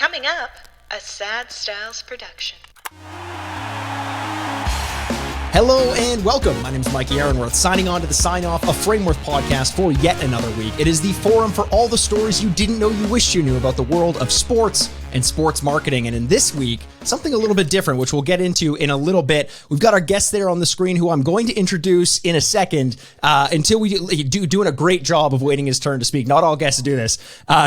Coming up, a Sad Styles production. Hello and welcome. My name is Mikey Aaronworth, signing on to the sign-off of Frameworth podcast for yet another week. It is the forum for all the stories you didn't know you wished you knew about the world of sports and sports marketing. And in this week, something a little bit different, which we'll get into in a little bit. We've got our guest there on the screen who I'm going to introduce in a second until we doing a great job of waiting his turn to speak. Not all guests do this.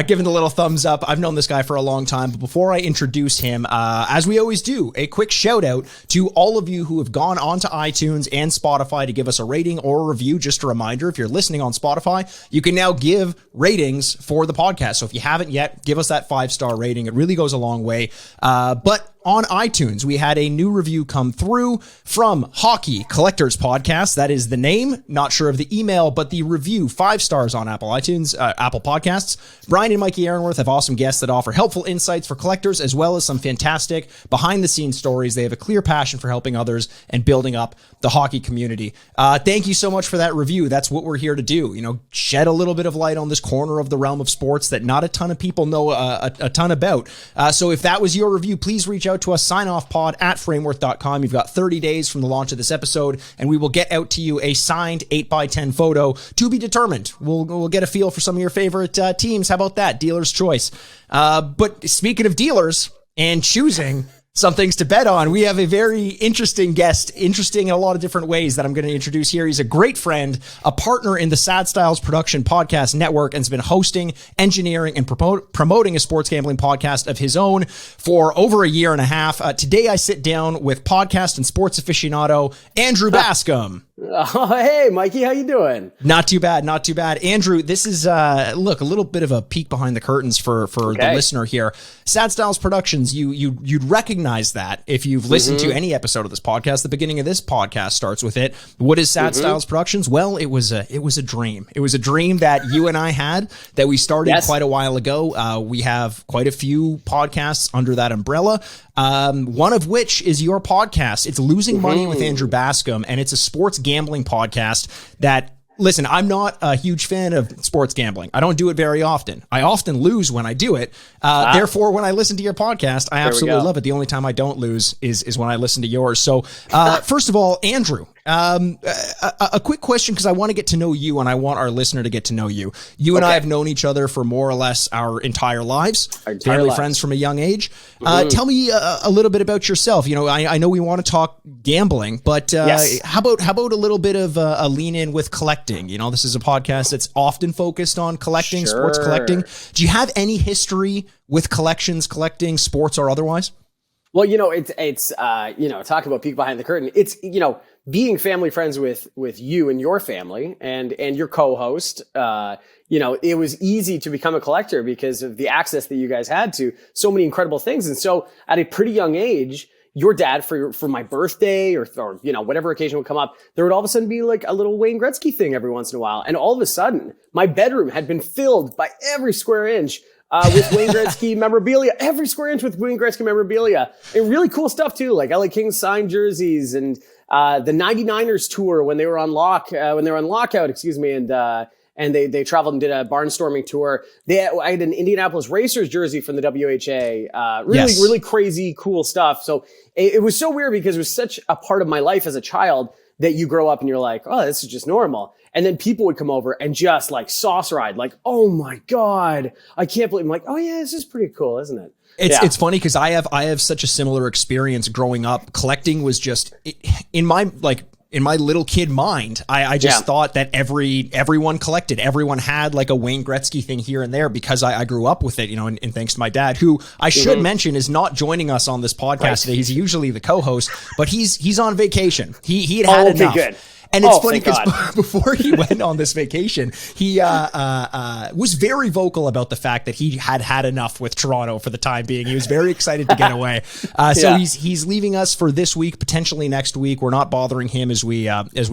Giving the little thumbs up. I've known this guy for a long time, but before I introduce him, as we always do, a quick shout out to all of you who have gone onto iTunes and Spotify to give us a rating or a review. Just a reminder, if you're listening on Spotify, you can now give ratings for the podcast. So if you haven't yet, give us that 5-star rating. It really goes a long way. But on iTunes, we had a new review come through from Hockey Collectors Podcast. That is the name. Not sure of the email, but the review, 5 stars on Apple Podcasts. Brian and Mikey Aaronworth have awesome guests that offer helpful insights for collectors, as well as some fantastic behind-the-scenes stories. They have a clear passion for helping others and building up the hockey community. Thank you so much for that review. That's what we're here to do. You know, shed a little bit of light on this corner of the realm of sports that not a ton of people know a ton about. So if that was your review, please reach out to us, signoffpod@frameworth.com. You've got 30 days from the launch of this episode, and we will get out to you a signed 8x10 photo to be determined. We'll get a feel for some of your favorite teams. How about that? Dealer's choice. But speaking of dealers and choosing some things to bet on, we have a very interesting guest, interesting in a lot of different ways that I'm going to introduce here. He's a great friend, a partner in the Sad Styles Production Podcast Network, and has been hosting, engineering, and promoting a sports gambling podcast of his own for over a year and a half. Today, I sit down with podcast and sports aficionado Andrew Bascom. Oh, hey, Mikey, how you doing? Not too bad, not too bad. Andrew, this is, look, a little bit of a peek behind the curtains for the listener here. Sad Styles Productions, you'd recognize that if you've listened to any episode of this podcast. The beginning of this podcast starts with it. What is Sad Styles Productions? Well, it was a dream. It was a dream that you and I had that we started quite a while ago. We have quite a few podcasts under that umbrella. One of which is your podcast. It's Losing Money with Andrew Bascom, and it's a sports gambling podcast that, listen, I'm not a huge fan of sports gambling. I don't do it very often. I often lose when I do it. Therefore, when I listen to your podcast, I absolutely love it. The only time I don't lose is when I listen to yours. So, first of all, Andrew, a quick question, because I want to get to know you and I want our listener to get to know you. You and I have known each other for more or less our entire lives, family friends from a young age. Tell me a little bit about yourself. You know, I know we want to talk gambling, but how about a little bit of a lean in with collecting? You know, this is a podcast that's often focused on collecting, sports collecting. Do you have any history with collections, collecting, sports or otherwise? Well, you know, it's talking about peek behind the curtain. It's, you know, being family friends with you and your family and your co-host, you know, it was easy to become a collector because of the access that you guys had to so many incredible things. And so at a pretty young age, your dad for my birthday or, you know, whatever occasion would come up, there would all of a sudden be like a little Wayne Gretzky thing every once in a while. And all of a sudden, my bedroom had been filled by every square inch with Wayne Gretzky memorabilia, every square inch with Wayne Gretzky memorabilia, and really cool stuff too, like LA Kings signed jerseys and the 99ers tour when they were on lockout, and they traveled and did a barnstorming tour. I had an Indianapolis Racers jersey from the WHA. Really crazy, cool stuff. So it was so weird because it was such a part of my life as a child that you grow up and you're like, oh, this is just normal. And then people would come over and just like sauce ride, like, oh my God, I can't believe. I'm like, oh yeah, this is pretty cool, isn't it? It's funny because I have such a similar experience growing up. Collecting was just in my little kid mind. I just thought that everyone collected. Everyone had like a Wayne Gretzky thing here and there because I grew up with it, you know, and thanks to my dad, who I should mention is not joining us on this podcast today. He's usually the co-host, but he's on vacation. He had enough. Good. And it's funny because before he went on this vacation, he was very vocal about the fact that he had enough with Toronto for the time being. He was very excited to get away. So he's leaving us for this week, potentially next week. We're not bothering him as we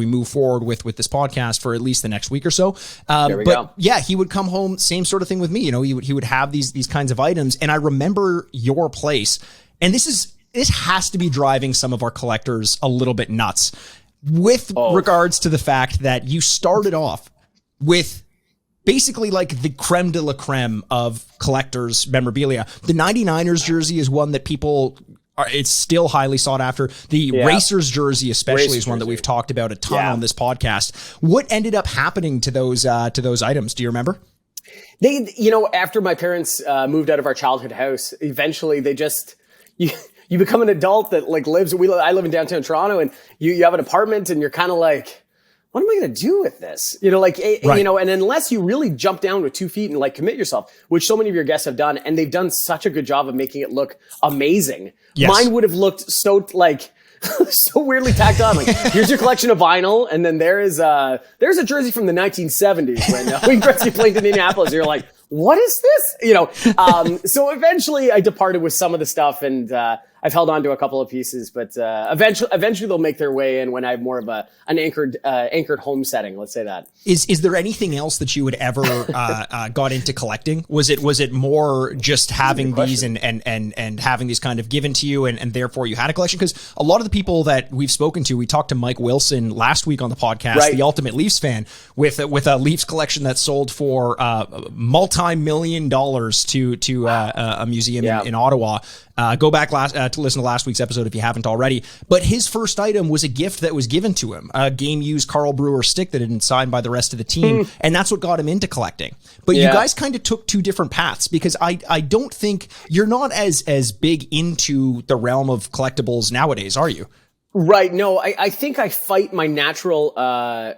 move forward with this podcast for at least the next week or so. Yeah, he would come home, same sort of thing with me. You know, he would have these kinds of items. And I remember your place, and this has to be driving some of our collectors a little bit nuts. With regards to the fact that you started off with basically like the creme de la creme of collectors memorabilia. The 99ers jersey is one that people it's still highly sought after. The Racers jersey especially is one that we've talked about a ton on this podcast. What ended up happening to those items? Do you remember? They, after my parents moved out of our childhood house, eventually they just, you become an adult that like I live in downtown Toronto, and you have an apartment, and you're kind of like, what am I going to do with this? And unless you really jump down with 2 feet and like commit yourself, which so many of your guests have done, and they've done such a good job of making it look amazing. Yes. Mine would have looked so like, so weirdly tacked on. Like, here's your collection of vinyl, and then there's a jersey from the 1970s when Wayne Gretzky played in Indianapolis. You're like, what is this? So eventually I departed with some of the stuff, and I've held on to a couple of pieces, but eventually they'll make their way in when I have more of an anchored home setting. Let's say that. Is there anything else that you had ever got into collecting? Was it more just having these and having these kind of given to you, and therefore you had a collection? Because a lot of the people that we've spoken to, we talked to Mike Wilson last week on the podcast, the ultimate Leafs fan, with a Leafs collection that sold for multi-million dollars to a museum in Ottawa. Go back to listen to last week's episode if you haven't already. But his first item was a gift that was given to him, a game-used Carl Brewer stick that had been signed by the rest of the team, and that's what got him into collecting. But you guys kind of took two different paths, because I don't think you're not as big into the realm of collectibles nowadays, are you? Right. No, I think I fight my natural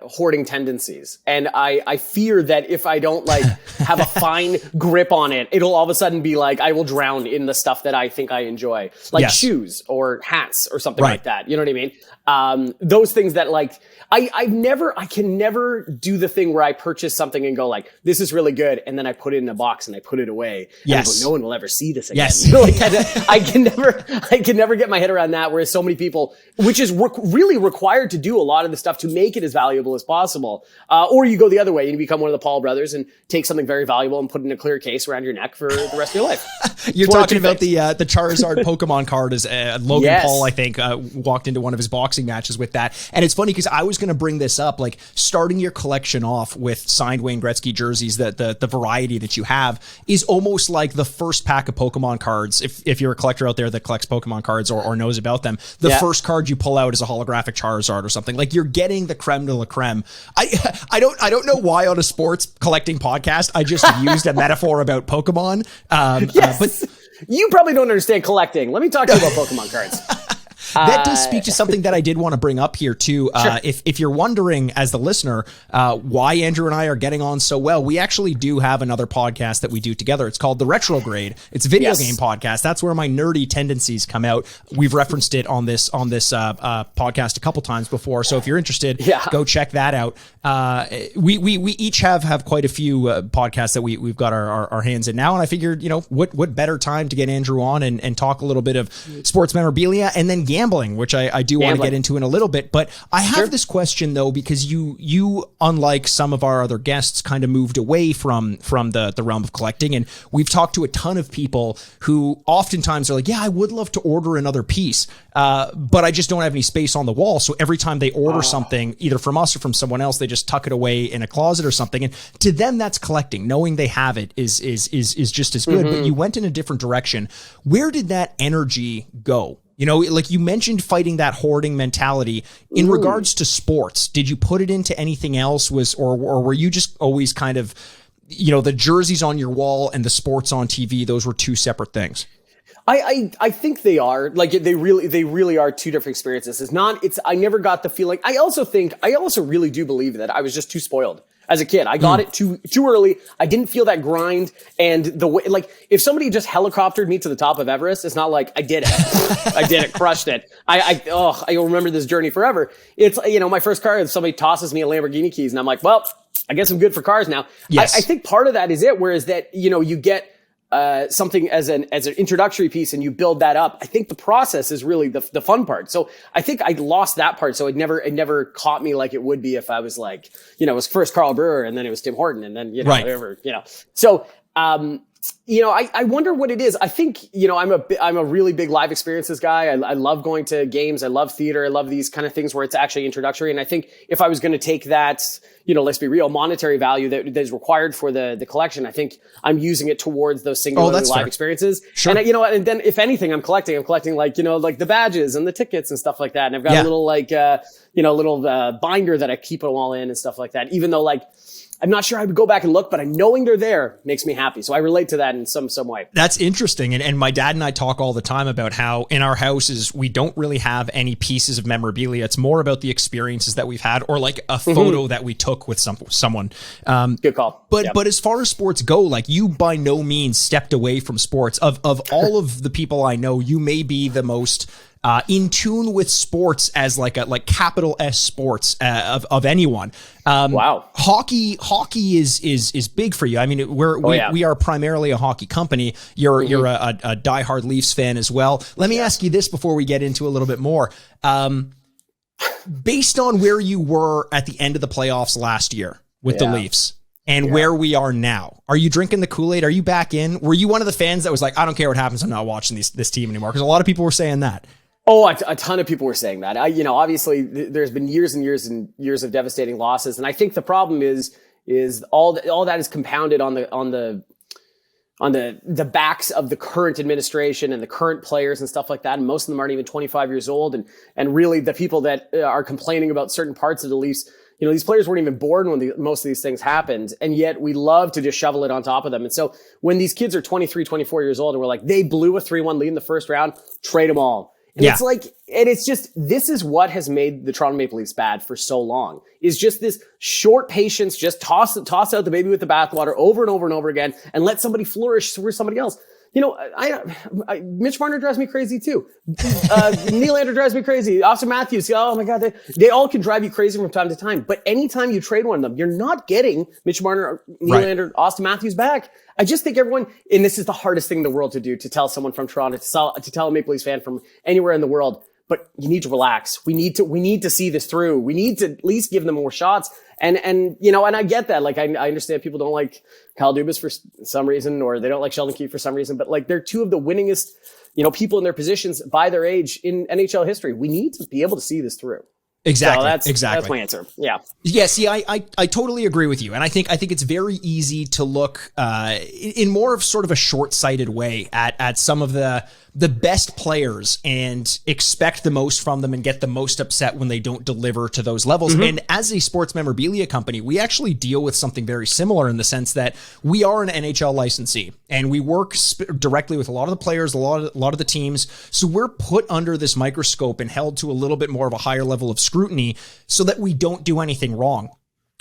hoarding tendencies. And I fear that if I don't like have a fine grip on it, it'll all of a sudden be like I will drown in the stuff that I think I enjoy. Like shoes or hats or something like that. You know what I mean? Those things that like I can never do the thing where I purchase something and go like, this is really good, and then I put it in a box and I put it away. Yes. And I go, no one will ever see this again. Yes. Like, I can never get my head around that, whereas so many people, which is really required to do a lot of the stuff to make it as valuable as possible. Or you go the other way and you become one of the Paul brothers and take something very valuable and put it in a clear case around your neck for the rest of your life. You're talking about the Charizard Pokemon card, as Logan Paul, I think, walked into one of his boxing matches with that. And it's funny because I was going to bring this up, like starting your collection off with signed Wayne Gretzky jerseys, the variety that you have is almost like the first pack of Pokemon cards. If you're a collector out there that collects Pokemon cards or knows about them, the first card you pull out is a holographic Charizard or something. Like, you're getting the creme de la creme. I don't know why on a sports collecting podcast I just used a metaphor about Pokemon. But you probably don't understand collecting. Let me talk to you about Pokemon cards. That does speak to something that I did want to bring up here too. Sure. If you're wondering, as the listener, why Andrew and I are getting on so well, we actually do have another podcast that we do together. It's called The Retrograde. It's a video game podcast. That's where my nerdy tendencies come out. We've referenced it on this podcast a couple times before. So if you're interested, go check that out. We each have quite a few podcasts that we've got our hands in now, and I figured, what better time to get Andrew on and talk a little bit of sports memorabilia and then gambling, which I do want to get into in a little bit. But I have this question though, because you unlike some of our other guests, kind of moved away from the realm of collecting, and we've talked to a ton of people who oftentimes are like, I would love to order another piece, but I just don't have any space on the wall. So every time they order something, either from us or from someone else, they just tuck it away in a closet or something. And to them, that's collecting. Knowing they have it is just as good. But you went in a different direction. Where did that energy go? Like you mentioned, fighting that hoarding mentality in regards to sports. Did you put it into anything else? Or were you just always kind of, the jerseys on your wall and the sports on TV, those were two separate things? I think they are, like, they really are two different experiences. I never got the feeling. I also really do believe that I was just too spoiled as a kid. I got it too early. I didn't feel that grind, and the way, like, if somebody just helicoptered me to the top of Everest, it's not like I did it. I did it, crushed it. I remember this journey forever. It's, my first car, somebody tosses me a Lamborghini keys, and I'm like, well, I guess I'm good for cars now. Yes. I think part of that is it, whereas that, you get something as an introductory piece and you build that up. I think the process is really the fun part. So I think I lost that part. So it never caught me like it would be if I was like, it was first Carl Brewer and then it was Tim Horton and then, whatever, So, I wonder what it is. I think, I'm a really big live experiences guy. I love going to games. I love theater. I love these kind of things where it's actually introductory. And I think if I was going to take that, let's be real, monetary value that is required for the collection, I think I'm using it towards those singularly live fair. experiences. Sure. And and then if anything, I'm collecting like the badges and the tickets and stuff like that. And I've got a little little binder that I keep them all in and stuff like that. Even though I'm not sure I would go back and look, but knowing they're there makes me happy. So I relate to that in some way. That's interesting. And my dad and I talk all the time about how in our houses, we don't really have any pieces of memorabilia. It's more about the experiences that we've had or like a photo that we took with someone. Good call. But as far as sports go, you by no means stepped away from sports. Of all of the people I know, you may be the most in tune with sports as like capital S sports of anyone. Wow. Hockey is big for you. I mean, we are primarily a hockey company. You're a diehard Leafs fan as well. Let me ask you this before we get into a little bit more. Based on where you were at the end of the playoffs last year with the Leafs and where we are now, are you drinking the Kool-Aid? Are you back in? Were you one of the fans that was like, I don't care what happens, I'm not watching this team anymore? Because a lot of people were saying that. Oh, a ton of people were saying that. Obviously there's been years and years and years of devastating losses. And I think the problem is all that is compounded on the backs of the current administration and the current players and stuff like that. And most of them aren't even 25 years old. And really the people that are complaining about certain parts of the Leafs, these players weren't even born when most of these things happened. And yet we love to just shovel it on top of them. And so when these kids are 23, 24 years old and we're like, they blew a 3-1 lead in the first round, trade them all. And it's just, this is what has made the Toronto Maple Leafs bad for so long, is just this short patience, just toss out the baby with the bathwater over and over and over again and let somebody flourish for somebody else. Mitch Marner drives me crazy too. Nylander drives me crazy. Austin Matthews. Oh my God. They all can drive you crazy from time to time. But anytime you trade one of them, you're not getting Mitch Marner, Nylander, Austin Matthews back. I just think everyone, and this is the hardest thing in the world to do, to tell someone from Toronto, to tell a Maple Leafs fan from anywhere in the world, but you need to relax. We need to see this through. We need to at least give them more shots. And I get that. I understand people don't like Kyle Dubas for some reason, or they don't like Sheldon Keefe for some reason, but they're two of the winningest, people in their positions by their age in NHL history. We need to be able to see this through. Exactly. So that's my answer. Yeah. Yeah. See, I totally agree with you. And I think it's very easy to look, in more of sort of a short-sighted way at some of the best players and expect the most from them and get the most upset when they don't deliver to those levels. And as a sports memorabilia company, we actually deal with something very similar in the sense that we are an NHL licensee and we work directly with a lot of the players, a lot of the teams. So we're put under this microscope and held to a little bit more of a higher level of scrutiny so that we don't do anything wrong.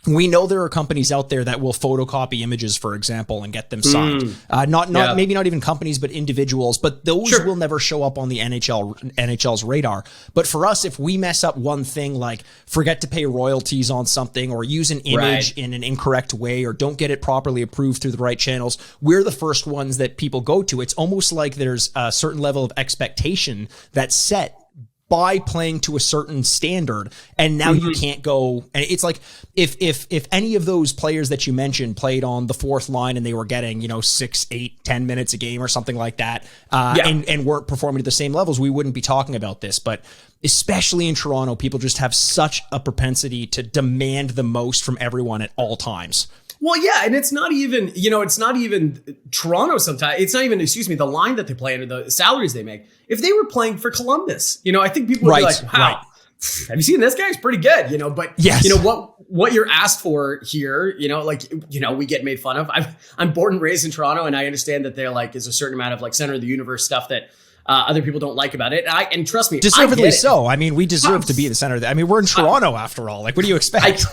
We know there are companies out there that will photocopy images, for example, and get them signed. Maybe not even companies, but individuals. But those will never show up on the NHL's radar. But for us, if we mess up one thing, like forget to pay royalties on something, or use an image in an incorrect way, or don't get it properly approved through the right channels, we're the first ones that people go to. It's almost like there's a certain level of expectation that's set by playing to a certain standard, and now you can't go. And it's like if any of those players that you mentioned played on the fourth line and they were getting 6, 8, 10 minutes a game or something like that, and weren't performing at the same levels, we wouldn't be talking about this. But especially in Toronto, people just have such a propensity to demand the most from everyone at all times. Well, yeah, and it's not even Toronto sometimes. It's not even, the line that they play under, the salaries they make. If they were playing for Columbus, I think people would be like, wow, have you seen this guy? He's pretty good, but yes. What you're asked for here, we get made fun of. I'm born and raised in Toronto, and I understand that there is a certain amount of center of the universe stuff that other people don't like about it. And trust me, deservedly so. I mean, we deserve to be the center of the, we're in Toronto after all. What do you expect?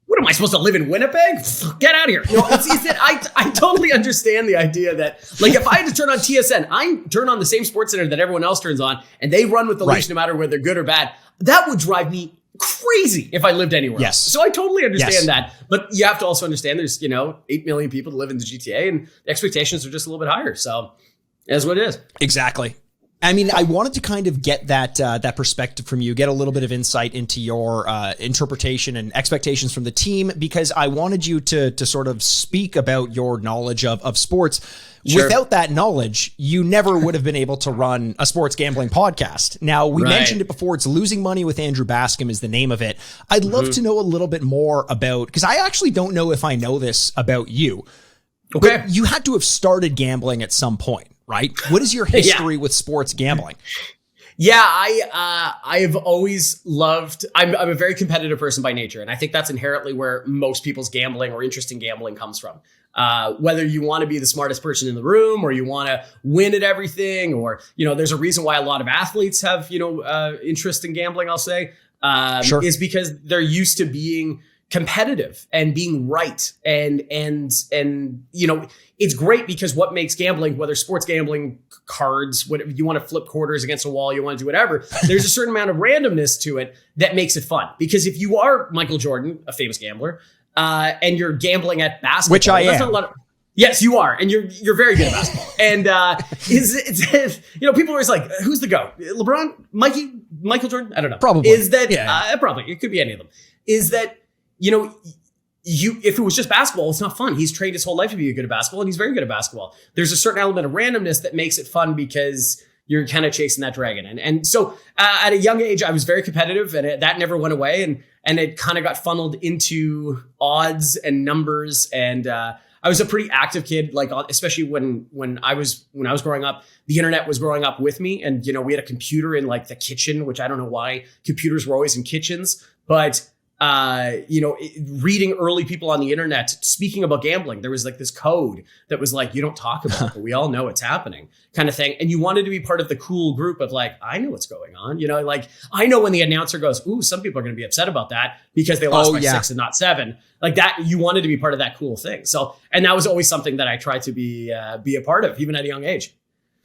What am I supposed to live in Winnipeg? Get out of here. It's that I totally understand the idea that if I had to turn on TSN, I turn on the same sports center that everyone else turns on and they run with the Leafs no matter whether they're good or bad. That would drive me crazy if I lived anywhere else. So I totally understand that. But you have to also understand there's, 8 million people that live in the GTA and the expectations are just a little bit higher. So that's what it is. Exactly. I wanted to kind of get that perspective from you, get a little bit of insight into your interpretation and expectations from the team, because I wanted you to sort of speak about your knowledge of sports. Sure. Without that knowledge, you never would have been able to run a sports gambling podcast. Now, we mentioned it before. It's Losing Money with Andrew Bascom is the name of it. I'd love to know a little bit more about, because I actually don't know if I know this about you. Okay. But you had to have started gambling at some point, right? What is your history with sports gambling? Yeah, I have always loved, I'm a very competitive person by nature. And I think that's inherently where most people's gambling or interest in gambling comes from. Whether you want to be the smartest person in the room or you want to win at everything, or, there's a reason why a lot of athletes have, interest in gambling, I'll say, is because they're used to being competitive and being right. And it's great because what makes gambling, whether sports gambling, cards, whatever, you want to flip quarters against a wall, you want to do whatever, there's a certain amount of randomness to it that makes it fun. Because if you are Michael Jordan, a famous gambler, and you're gambling at basketball, which I am. Yes, you are, and you're very good at basketball. And it's people are always like, "Who's the GOAT? LeBron, Michael Jordan?" I don't know. Probably is that probably it could be any of them. Is that if it was just basketball, it's not fun. He's trained his whole life to be good at basketball, and he's very good at basketball. There's a certain element of randomness that makes it fun because you're kind of chasing that dragon. And so at a young age, I was very competitive, and that never went away. And it kind of got funneled into odds and numbers. And I was a pretty active kid, like especially when I was growing up. The internet was growing up with me, and we had a computer in like the kitchen, which I don't know why computers were always in kitchens, but reading early people on the internet speaking about gambling, there was like this code that was like, you don't talk about it, but we all know it's happening kind of thing. And you wanted to be part of the cool group of like, I know what's going on. Like I know when the announcer goes, ooh, some people are going to be upset about that because they lost by 6 and not 7, like that. You wanted to be part of that cool thing. So, and that was always something that I tried to be a part of, even at a young age.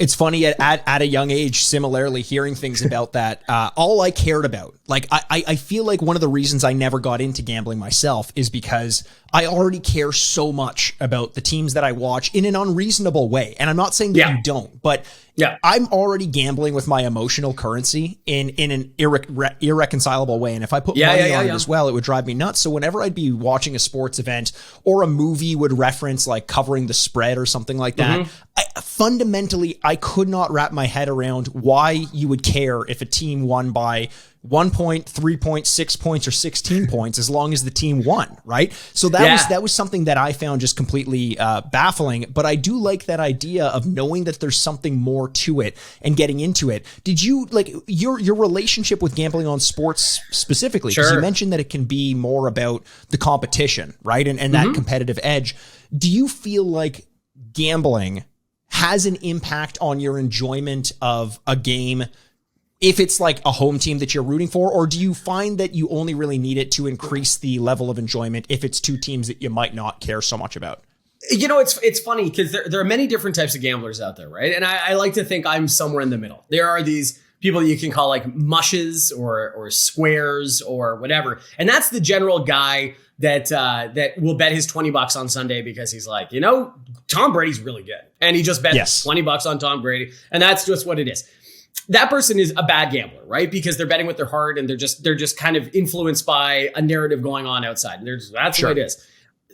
It's funny at a young age, similarly hearing things about that, all I cared about, like, I feel like one of the reasons I never got into gambling myself is because I already care so much about the teams that I watch in an unreasonable way. And I'm not saying that you don't, but I'm already gambling with my emotional currency in an irreconcilable way. And if I put money on it as well, it would drive me nuts. So whenever I'd be watching a sports event or a movie would reference like covering the spread or something like that, fundamentally, I could not wrap my head around why you would care if a team won by 1 point, 3 points, 6 points, or 16 points, as long as the team won, right? So that was something that I found just completely baffling. But I do like that idea of knowing that there's something more to it and getting into it. Did you like your relationship with gambling on sports specifically? Because you mentioned that it can be more about the competition, right? And that competitive edge. Do you feel like gambling has an impact on your enjoyment of a game if it's like a home team that you're rooting for, or do you find that you only really need it to increase the level of enjoyment if it's two teams that you might not care so much about? It's funny because there are many different types of gamblers out there, right? And I like to think I'm somewhere in the middle. There are these people you can call like mushes or squares or whatever. And that's the general guy that will bet his $20 on Sunday because he's like, Tom Brady's really good. And he just bet $20 on Tom Brady. And that's just what it is. That person is a bad gambler, right? Because they're betting with their heart and they're just kind of influenced by a narrative going on outside. And that's what it is.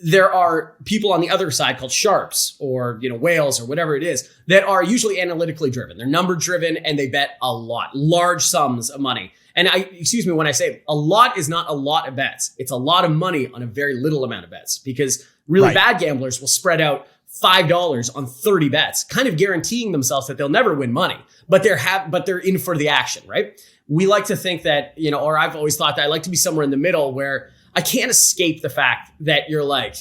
There are people on the other side called sharps or, whales or whatever it is that are usually analytically driven. They're number driven and they bet a lot, large sums of money. And when I say a lot is not a lot of bets. It's a lot of money on a very little amount of bets because really bad gamblers will spread out $5 on 30 bets, kind of guaranteeing themselves that they'll never win money, but they're in for the action, right? We like to think that, or I've always thought that I like to be somewhere in the middle where I can't escape the fact that you're like,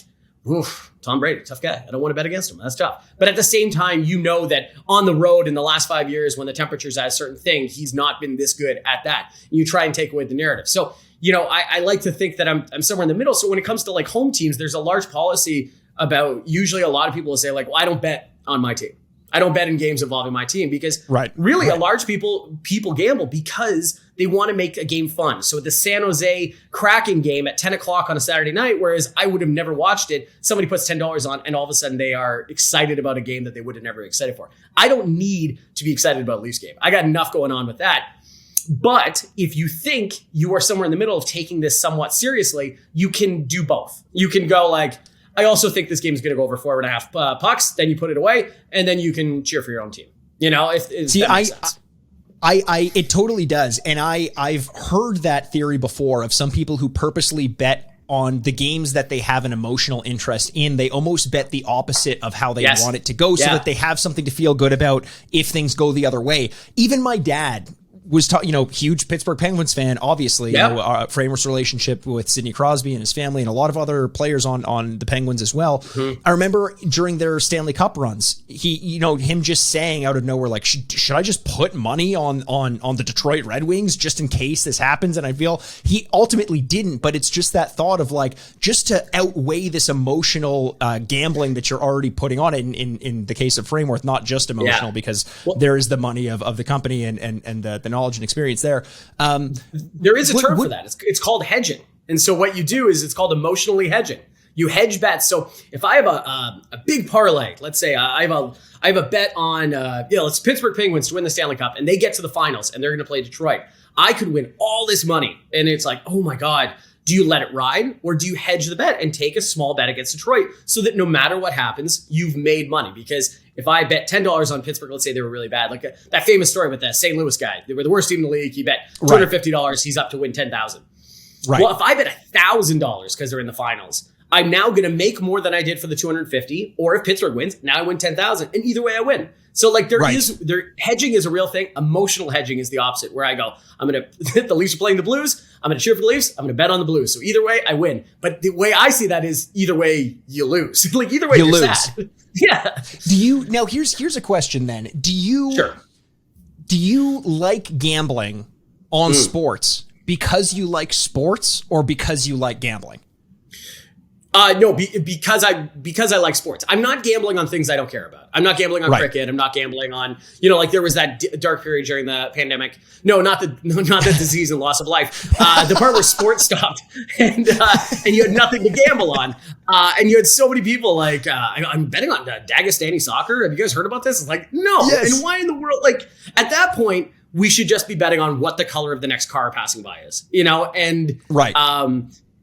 oof, Tom Brady, tough guy. I don't want to bet against him. That's tough. But at the same time, that on the road in the last 5 years, when the temperature's at a certain thing, he's not been this good at that. You try and take away the narrative. So, I like to think that I'm somewhere in the middle. So when it comes to like home teams, there's a large policy about, usually a lot of people will say like, well, I don't bet on my team. I don't bet in games involving my team because a large people gamble because they want to make a game fun. So the San Jose Kraken game at 10 o'clock on a Saturday night, whereas I would have never watched it, somebody puts $10 on and all of a sudden they are excited about a game that they would have never been excited for. I don't need to be excited about a Leafs game. I got enough going on with that. But if you think you are somewhere in the middle of taking this somewhat seriously, you can do both. You can go like, I also think this game is going to go over 4.5 pucks. Then you put it away, and then you can cheer for your own team. You know, if that makes sense. It totally does. And I've heard that theory before of some people who purposely bet on the games that they have an emotional interest in. They almost bet the opposite of how they want it to go so that they have something to feel good about if things go the other way. Even my dad was huge Pittsburgh Penguins fan, obviously, Frameworth's relationship with Sidney Crosby and his family and a lot of other players on the Penguins as well. Mm-hmm. I remember during their Stanley Cup runs, him just saying out of nowhere, like, should I just put money on the Detroit Red Wings just in case this happens? And I feel he ultimately didn't, but it's just that thought of like, just to outweigh this emotional gambling that you're already putting on it in the case of Frameworth, not just emotional because there is the money of the company and the knowledge and experience there. There is a term for that. It's called hedging. And so what you do is it's called emotionally hedging. You hedge bets. So if I have a big parlay, let's say I have a bet on it's Pittsburgh Penguins to win the Stanley Cup and they get to the finals and they're going to play Detroit. I could win all this money and it's like, oh my God, do you let it ride or do you hedge the bet and take a small bet against Detroit so that no matter what happens, you've made money? Because if I bet $10 on Pittsburgh, let's say they were really bad, like that famous story with that St. Louis guy, they were the worst team in the league. He bet $250, he's up to win $10,000. Right. Well, if I bet $1,000 because they're in the finals, I'm now going to make more than I did for the $250. Or if Pittsburgh wins, now I win $10,000, and either way I win. So like hedging is a real thing. Emotional hedging is the opposite, where I go, I'm going to the Leafs are playing the Blues. I'm going to cheer for the Leafs. I'm going to bet on the Blues. So either way I win. But the way I see that is either way you lose. Like either way you're lose. Sad. Yeah. Now here's a question then. Do you like gambling on sports because you like sports or because you like gambling? No, because I like sports. I'm not gambling on things I don't care about. I'm not gambling on cricket. I'm not gambling on, like there was that dark period during the pandemic. No, not the disease and loss of life. The part where sports stopped and you had nothing to gamble on. And you had so many people like, I'm betting on Dagestani soccer. Have you guys heard about this? It's like, no. Yes. And why in the world? Like at that point, we should just be betting on what the color of the next car passing by is, and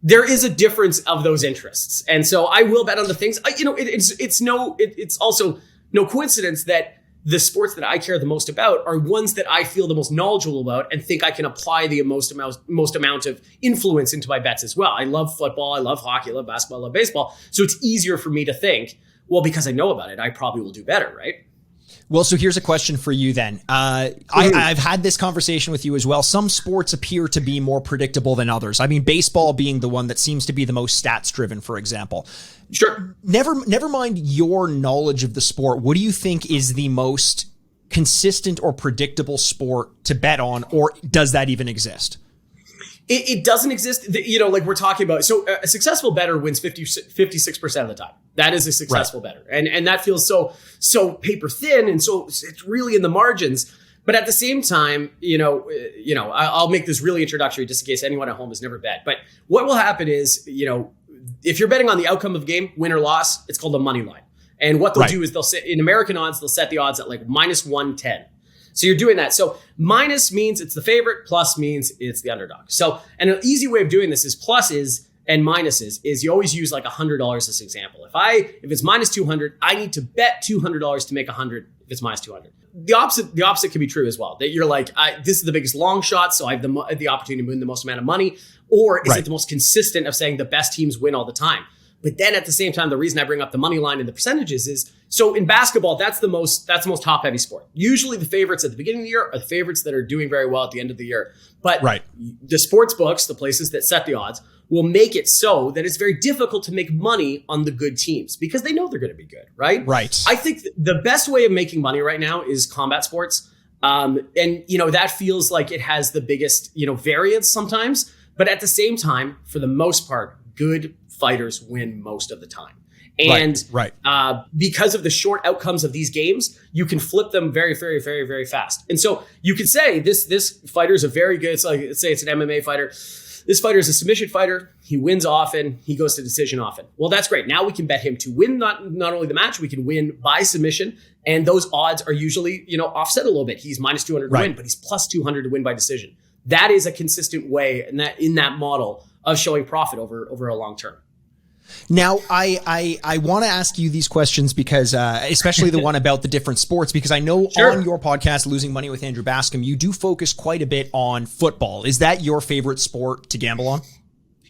there is a difference of those interests. And so I will bet on the things, it's also no coincidence that the sports that I care the most about are ones that I feel the most knowledgeable about and think I can apply the most amount of influence into my bets as well. I love football. I love hockey. I love basketball. I love baseball. So it's easier for me to think, well, because I know about it, I probably will do better, right? Well, so here's a question for you then. I've had this conversation with you as well. Some sports appear to be more predictable than others. I mean, baseball being the one that seems to be the most stats driven, for example. Sure. Never mind your knowledge of the sport. What do you think is the most consistent or predictable sport to bet on, or does that even exist? It doesn't exist, like we're talking about. So a successful bettor wins 56% of the time. That is a successful bettor. And that feels so paper thin. And so it's really in the margins. But at the same time, I'll make this really introductory just in case anyone at home has never bet. But what will happen is, if you're betting on the outcome of the game, win or loss, it's called a money line. And what they'll do is they'll set in American odds, they'll set the odds at like minus 110. So you're doing that. So minus means it's the favorite, plus means it's the underdog. So, and an easy way of doing this is pluses and minuses is you always use like $100 as an example. If it's minus 200, I need to bet $200 to make 100 if it's minus 200. The opposite can be true as well. That you're like, this is the biggest long shot, so I have the opportunity to win the most amount of money. Or is it the most consistent of saying the best teams win all the time? But then at the same time, the reason I bring up the money line and the percentages is, so in basketball, that's the most top heavy sport. Usually the favorites at the beginning of the year are the favorites that are doing very well at the end of the year. But the sports books, the places that set the odds, will make it so that it's very difficult to make money on the good teams because they know they're going to be good, right? Right. I think the best way of making money right now is combat sports. And, that feels like it has the biggest, variance sometimes. But at the same time, for the most part, good fighters win most of the time. And because of the short outcomes of these games, you can flip them very, very, very, very fast. And so you could say this fighter is a very good, it's like, let's say it's an MMA fighter. This fighter is a submission fighter. He wins often. He goes to decision often. Well, that's great. Now we can bet him to win not only the match, we can win by submission. And those odds are usually, offset a little bit. He's minus 200 to win, but he's plus 200 to win by decision. That is a consistent way in that model of showing profit over a long term. Now, I want to ask you these questions because, especially the one about the different sports, because I know on your podcast, Losing Money with Andrew Bascom, you do focus quite a bit on football. Is that your favorite sport to gamble on?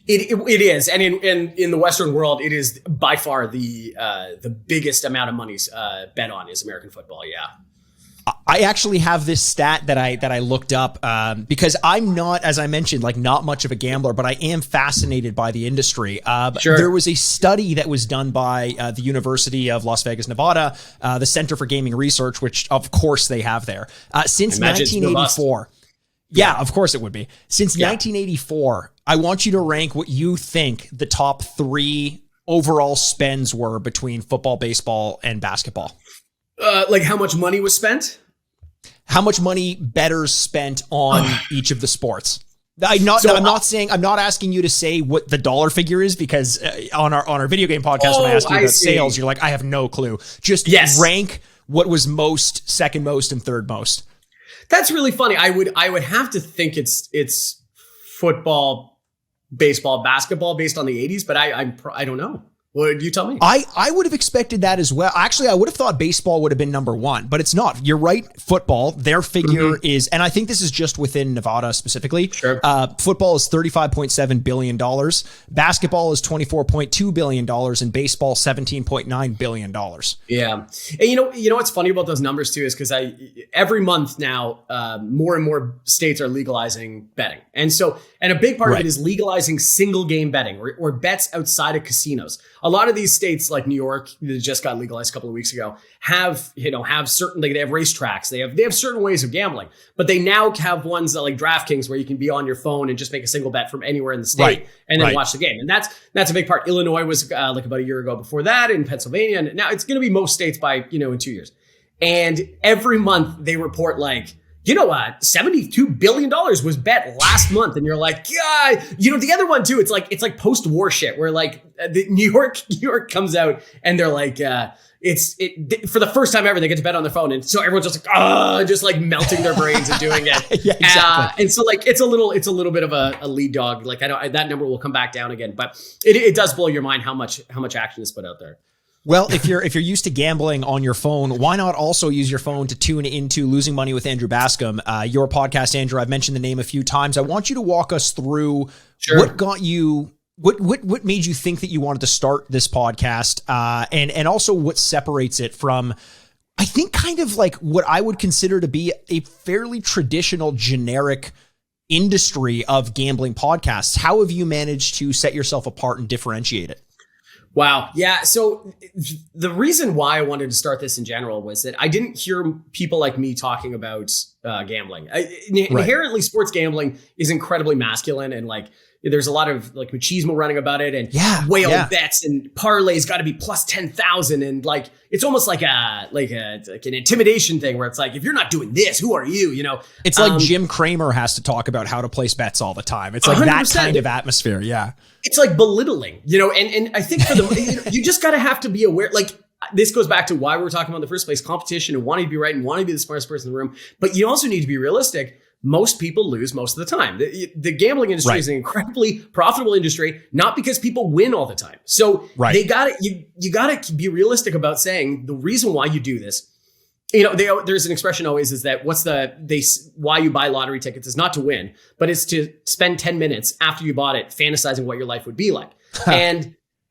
It is, and in the Western world, it is by far the biggest amount of money bet on is American football. Yeah. I actually have this stat that I looked up because I'm not, as I mentioned, like not much of a gambler, but I am fascinated by the industry. There was a study that was done by the University of Las Vegas, Nevada, the Center for Gaming Research, which of course they have there. Since 1984. Yeah, of course it would be. Since 1984, I want you to rank what you think the top 3 overall spends were between football, baseball, and basketball. Like how much money was spent? How much money bettors spent on each of the sports? I'm not asking you to say what the dollar figure is because on our video game podcast, when I ask you about sales, you're like, I have no clue. Just rank what was most, second most, and third most. That's really funny. I would have to think it's football, baseball, basketball based on the 80s, but I don't know. What you tell me? I would have expected that as well. Actually, I would have thought baseball would have been number 1, but it's not. You're right. Football, their figure is, and I think this is just within Nevada specifically. Sure. Football is $35.7 billion. Basketball is $24.2 billion and baseball $17.9 billion. Yeah. And you know what's funny about those numbers too is because every month now, more and more states are legalizing betting. And a big part of it is legalizing single game betting or bets outside of casinos. A lot of these states like New York, that just got legalized a couple of weeks ago, have certain, like they have racetracks. They have certain ways of gambling, but they now have ones that like DraftKings where you can be on your phone and just make a single bet from anywhere in the state and then watch the game. And that's a big part. Illinois was like about a year ago before that, in Pennsylvania. And now it's going to be most states by, in 2 years. And every month they report like, $72 billion was bet last month. And you're like, God, the other one too, it's like post-war shit where like the New York comes out and they're like, for the first time ever, they get to bet on their phone. And so everyone's just like, just like melting their brains and doing it. Yeah, exactly. And so like, it's a little bit of a lead dog. Like that number will come back down again, but it does blow your mind how much action is put out there. Well, if you're used to gambling on your phone, why not also use your phone to tune into Losing Money with Andrew Bascom, your podcast, Andrew? I've mentioned the name a few times. I want you to walk us through what got you, what made you think that you wanted to start this podcast, and also what separates it from, I think, kind of like what I would consider to be a fairly traditional, generic industry of gambling podcasts. How have you managed to set yourself apart and differentiate it? Wow. Yeah. So the reason why I wanted to start this in general was that I didn't hear people like me talking about gambling. Inherently, sports gambling is incredibly masculine, and like there's a lot of like machismo running about it, and whale bets and parlays got to be plus 10,000, and like it's almost like an intimidation thing where it's like, if you're not doing this, who are you? It's like Jim Cramer has to talk about how to place bets all the time. It's like 100%. That kind of atmosphere. Yeah. It's like belittling, and I think for you just got to have to be aware, like this goes back to why we were talking about in the first place, competition and wanting to be right and wanting to be the smartest person in the room. But you also need to be realistic. Most people lose most of the time. The gambling industry is an incredibly profitable industry, not because people win all the time. So you gotta be realistic about saying the reason why you do this. There's an expression always is that why you buy lottery tickets is not to win, but it's to spend 10 minutes after you bought it fantasizing what your life would be like.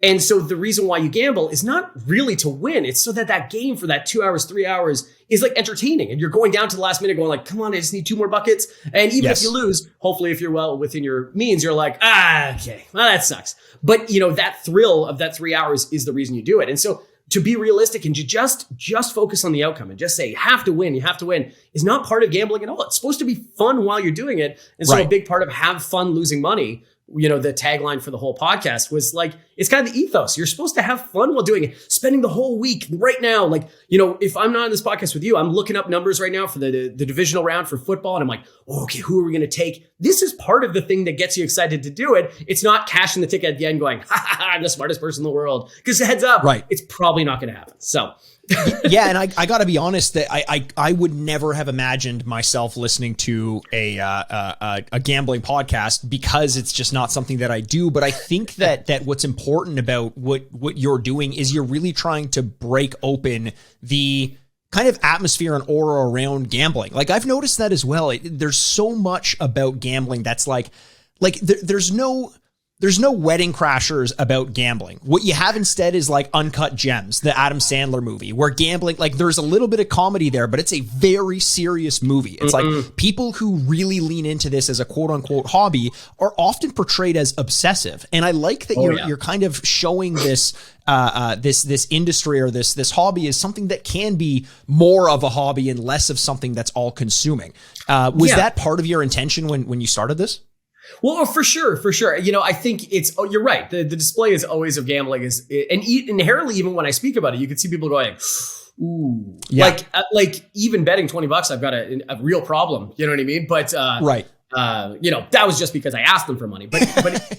And so the reason why you gamble is not really to win. It's so that game for that 2 hours, 3 hours is like entertaining. And you're going down to the last minute going like, come on, I just need 2 more buckets. And even if you lose, hopefully if you're well within your means, you're like, okay, well, that sucks. But that thrill of that 3 hours is the reason you do it. And so to be realistic and to just focus on the outcome and just say, you have to win is not part of gambling at all. It's supposed to be fun while you're doing it. And so a big part of have fun losing money, the tagline for the whole podcast was like, it's kind of the ethos. You're supposed to have fun while doing it, spending the whole week right now. Like, if I'm not on this podcast with you, I'm looking up numbers right now for the divisional round for football. And I'm like, okay, who are we going to take? This is part of the thing that gets you excited to do it. It's not cashing the ticket at the end going, I'm the smartest person in the world. Because heads up, it's probably not going to happen. So Yeah, and I got to be honest that I would never have imagined myself listening to a gambling podcast because it's just not something that I do. But I think that what's important about what you're doing is you're really trying to break open the kind of atmosphere and aura around gambling. Like I've noticed that as well. There's so much about gambling that's like there's no Wedding Crashers about gambling. What you have instead is like Uncut Gems, the Adam Sandler movie, where gambling, like there's a little bit of comedy there, but it's a very serious movie. It's like people who really lean into this as a quote unquote hobby are often portrayed as obsessive. And I like that you're kind of showing this this industry or this hobby is something that can be more of a hobby and less of something that's all consuming. Was that part of your intention when you started this? Well, for sure. I think you're right. The display is always of gambling and inherently, even when I speak about it, you can see people going, ooh, like even betting $20, I've got a real problem. You know what I mean? But, right. That was just because I asked them for money, but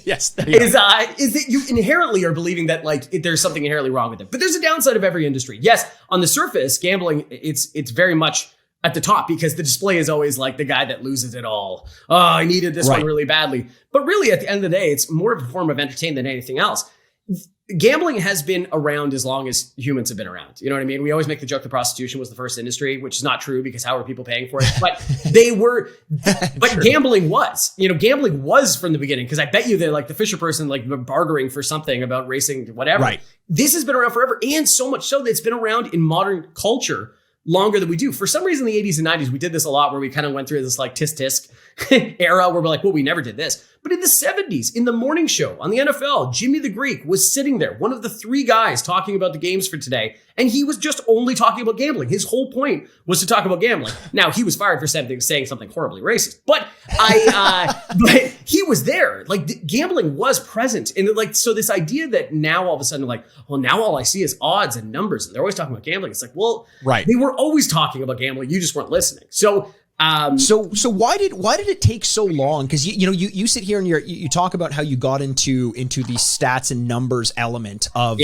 yes, is that you inherently are believing that like there's something inherently wrong with it, but there's a downside of every industry. Yes. On the surface, gambling, it's very much at the top because the display is always like the guy that loses it all. Oh, I needed this one really badly. But really at the end of the day, it's more of a form of entertainment than anything else. Gambling has been around as long as humans have been around. You know what I mean? We always make the joke that prostitution was the first industry, which is not true because how are people paying for it? But gambling was from the beginning. Cause I bet you that like the Fisher person, like bartering for something about racing, whatever. Right. This has been around forever. And so much so that it's been around in modern culture longer than we do. For some reason, in the 80s and 90s, we did this a lot where we kind of went through this like tisk era where we're like, well, we never did this. But in the 70s, in the morning show on the NFL, Jimmy the Greek was sitting there, one of the three guys talking about the games for today. And he was just only talking about gambling. His whole point was to talk about gambling. Now, he was fired for saying something horribly racist, but but he was there. Like gambling was present. And like, so this idea that now all of a sudden, like, well, now all I see is odds and numbers. And they're always talking about gambling. It's like, well, they were always talking about gambling. You just weren't listening. So why did it take so long? Because you sit here and you talk about how you got into the stats and numbers element of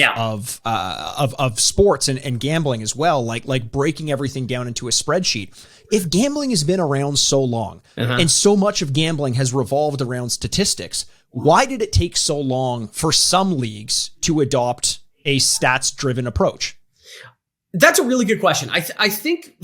sports and gambling as well, like breaking everything down into a spreadsheet. If gambling has been around so long and so much of gambling has revolved around statistics, why did it take so long for some leagues to adopt a stats driven approach? That's a really good question. I think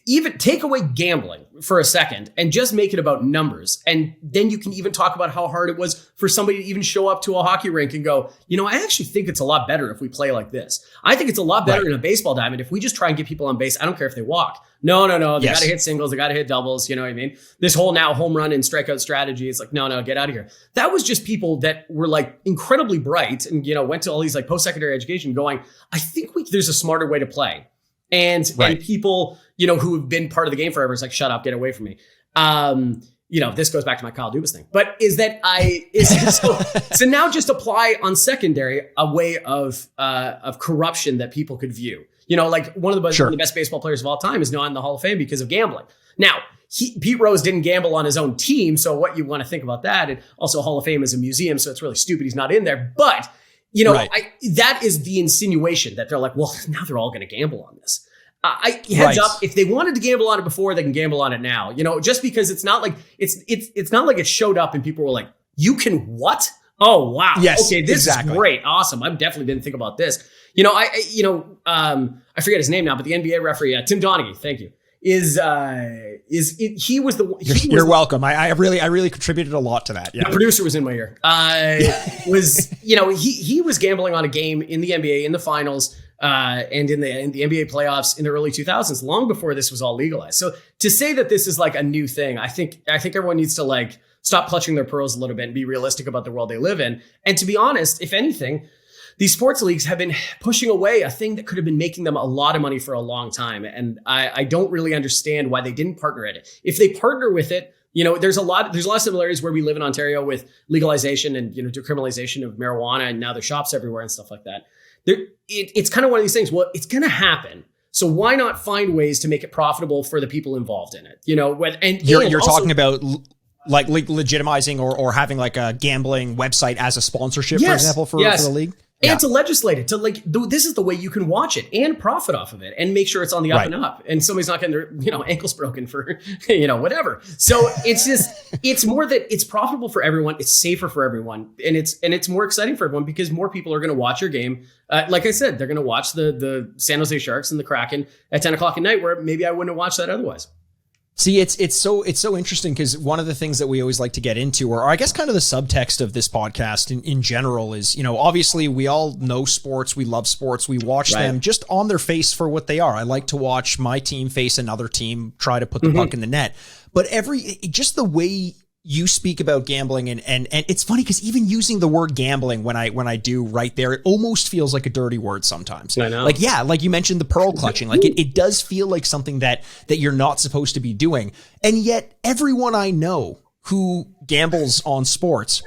even take away gambling for a second and just make it about numbers. And then you can even talk about how hard it was for somebody to even show up to a hockey rink and go, I actually think it's a lot better if we play like this. I think it's a lot better in a baseball diamond if we just try and get people on base. I don't care if they walk. No. They got to hit singles. They got to hit doubles. You know what I mean? This whole now home run and strikeout strategy. It's like, no, get out of here. That was just people that were like incredibly bright and, went to all these like post-secondary education going, I think there's a smarter way to play. And people, who have been part of the game forever, it's like, shut up, get away from me. This goes back to my Kyle Dubas thing, but so now just apply on secondary a way of corruption that people could view. Like one of the best baseball players of all time is now in the Hall of Fame because of gambling. Now, Pete Rose didn't gamble on his own team, so what you want to think about that? And also, Hall of Fame is a museum, so it's really stupid he's not in there. But that is the insinuation that they're like, well, now they're all going to gamble on this. Heads up, if they wanted to gamble on it before, they can gamble on it now. Just because it's not like it's not like it showed up and people were like, you can what? Oh wow, yes, okay, this is great, awesome. I definitely didn't think about this. I forget his name now, but the NBA referee, Tim Donaghy, thank you. He was the You're welcome. I really contributed a lot to that. Yeah. The producer was in my ear. He was gambling on a game in the NBA in the finals and in the NBA playoffs in the early 2000s, long before this was all legalized. So to say that this is like a new thing, I think everyone needs to like stop clutching their pearls a little bit and be realistic about the world they live in. And to be honest, if anything, these sports leagues have been pushing away a thing that could have been making them a lot of money for a long time. And I don't really understand why they didn't partner it. If they partner with it, there's a lot of similarities where we live in Ontario with legalization and, decriminalization of marijuana. And now there's shops everywhere and stuff like that. It's kind of one of these things. Well, it's going to happen. So why not find ways to make it profitable for the people involved in it? You're talking about legitimizing or having like a gambling website as a sponsorship, for example, for the league. And to legislate it, to this is the way you can watch it and profit off of it and make sure it's on the up and up. And somebody's not getting their, ankles broken for, whatever. So it's more that it's profitable for everyone. It's safer for everyone. And it's more exciting for everyone because more people are going to watch your game. Like I said, they're going to watch the San Jose Sharks and the Kraken at 10 o'clock at night where maybe I wouldn't have watched that otherwise. See, it's so interesting because one of the things that we always like to get into, or I guess kind of the subtext of this podcast in general is, obviously we all know sports, we love sports, we watch them just on their face for what they are. I like to watch my team face another team, try to put the puck in the net, but just the way you speak about gambling and it's funny because even using the word gambling when I do right there, it almost feels like a dirty word sometimes. I know. Like you mentioned the pearl clutching, like it does feel like something that you're not supposed to be doing. And yet everyone I know who gambles on sports,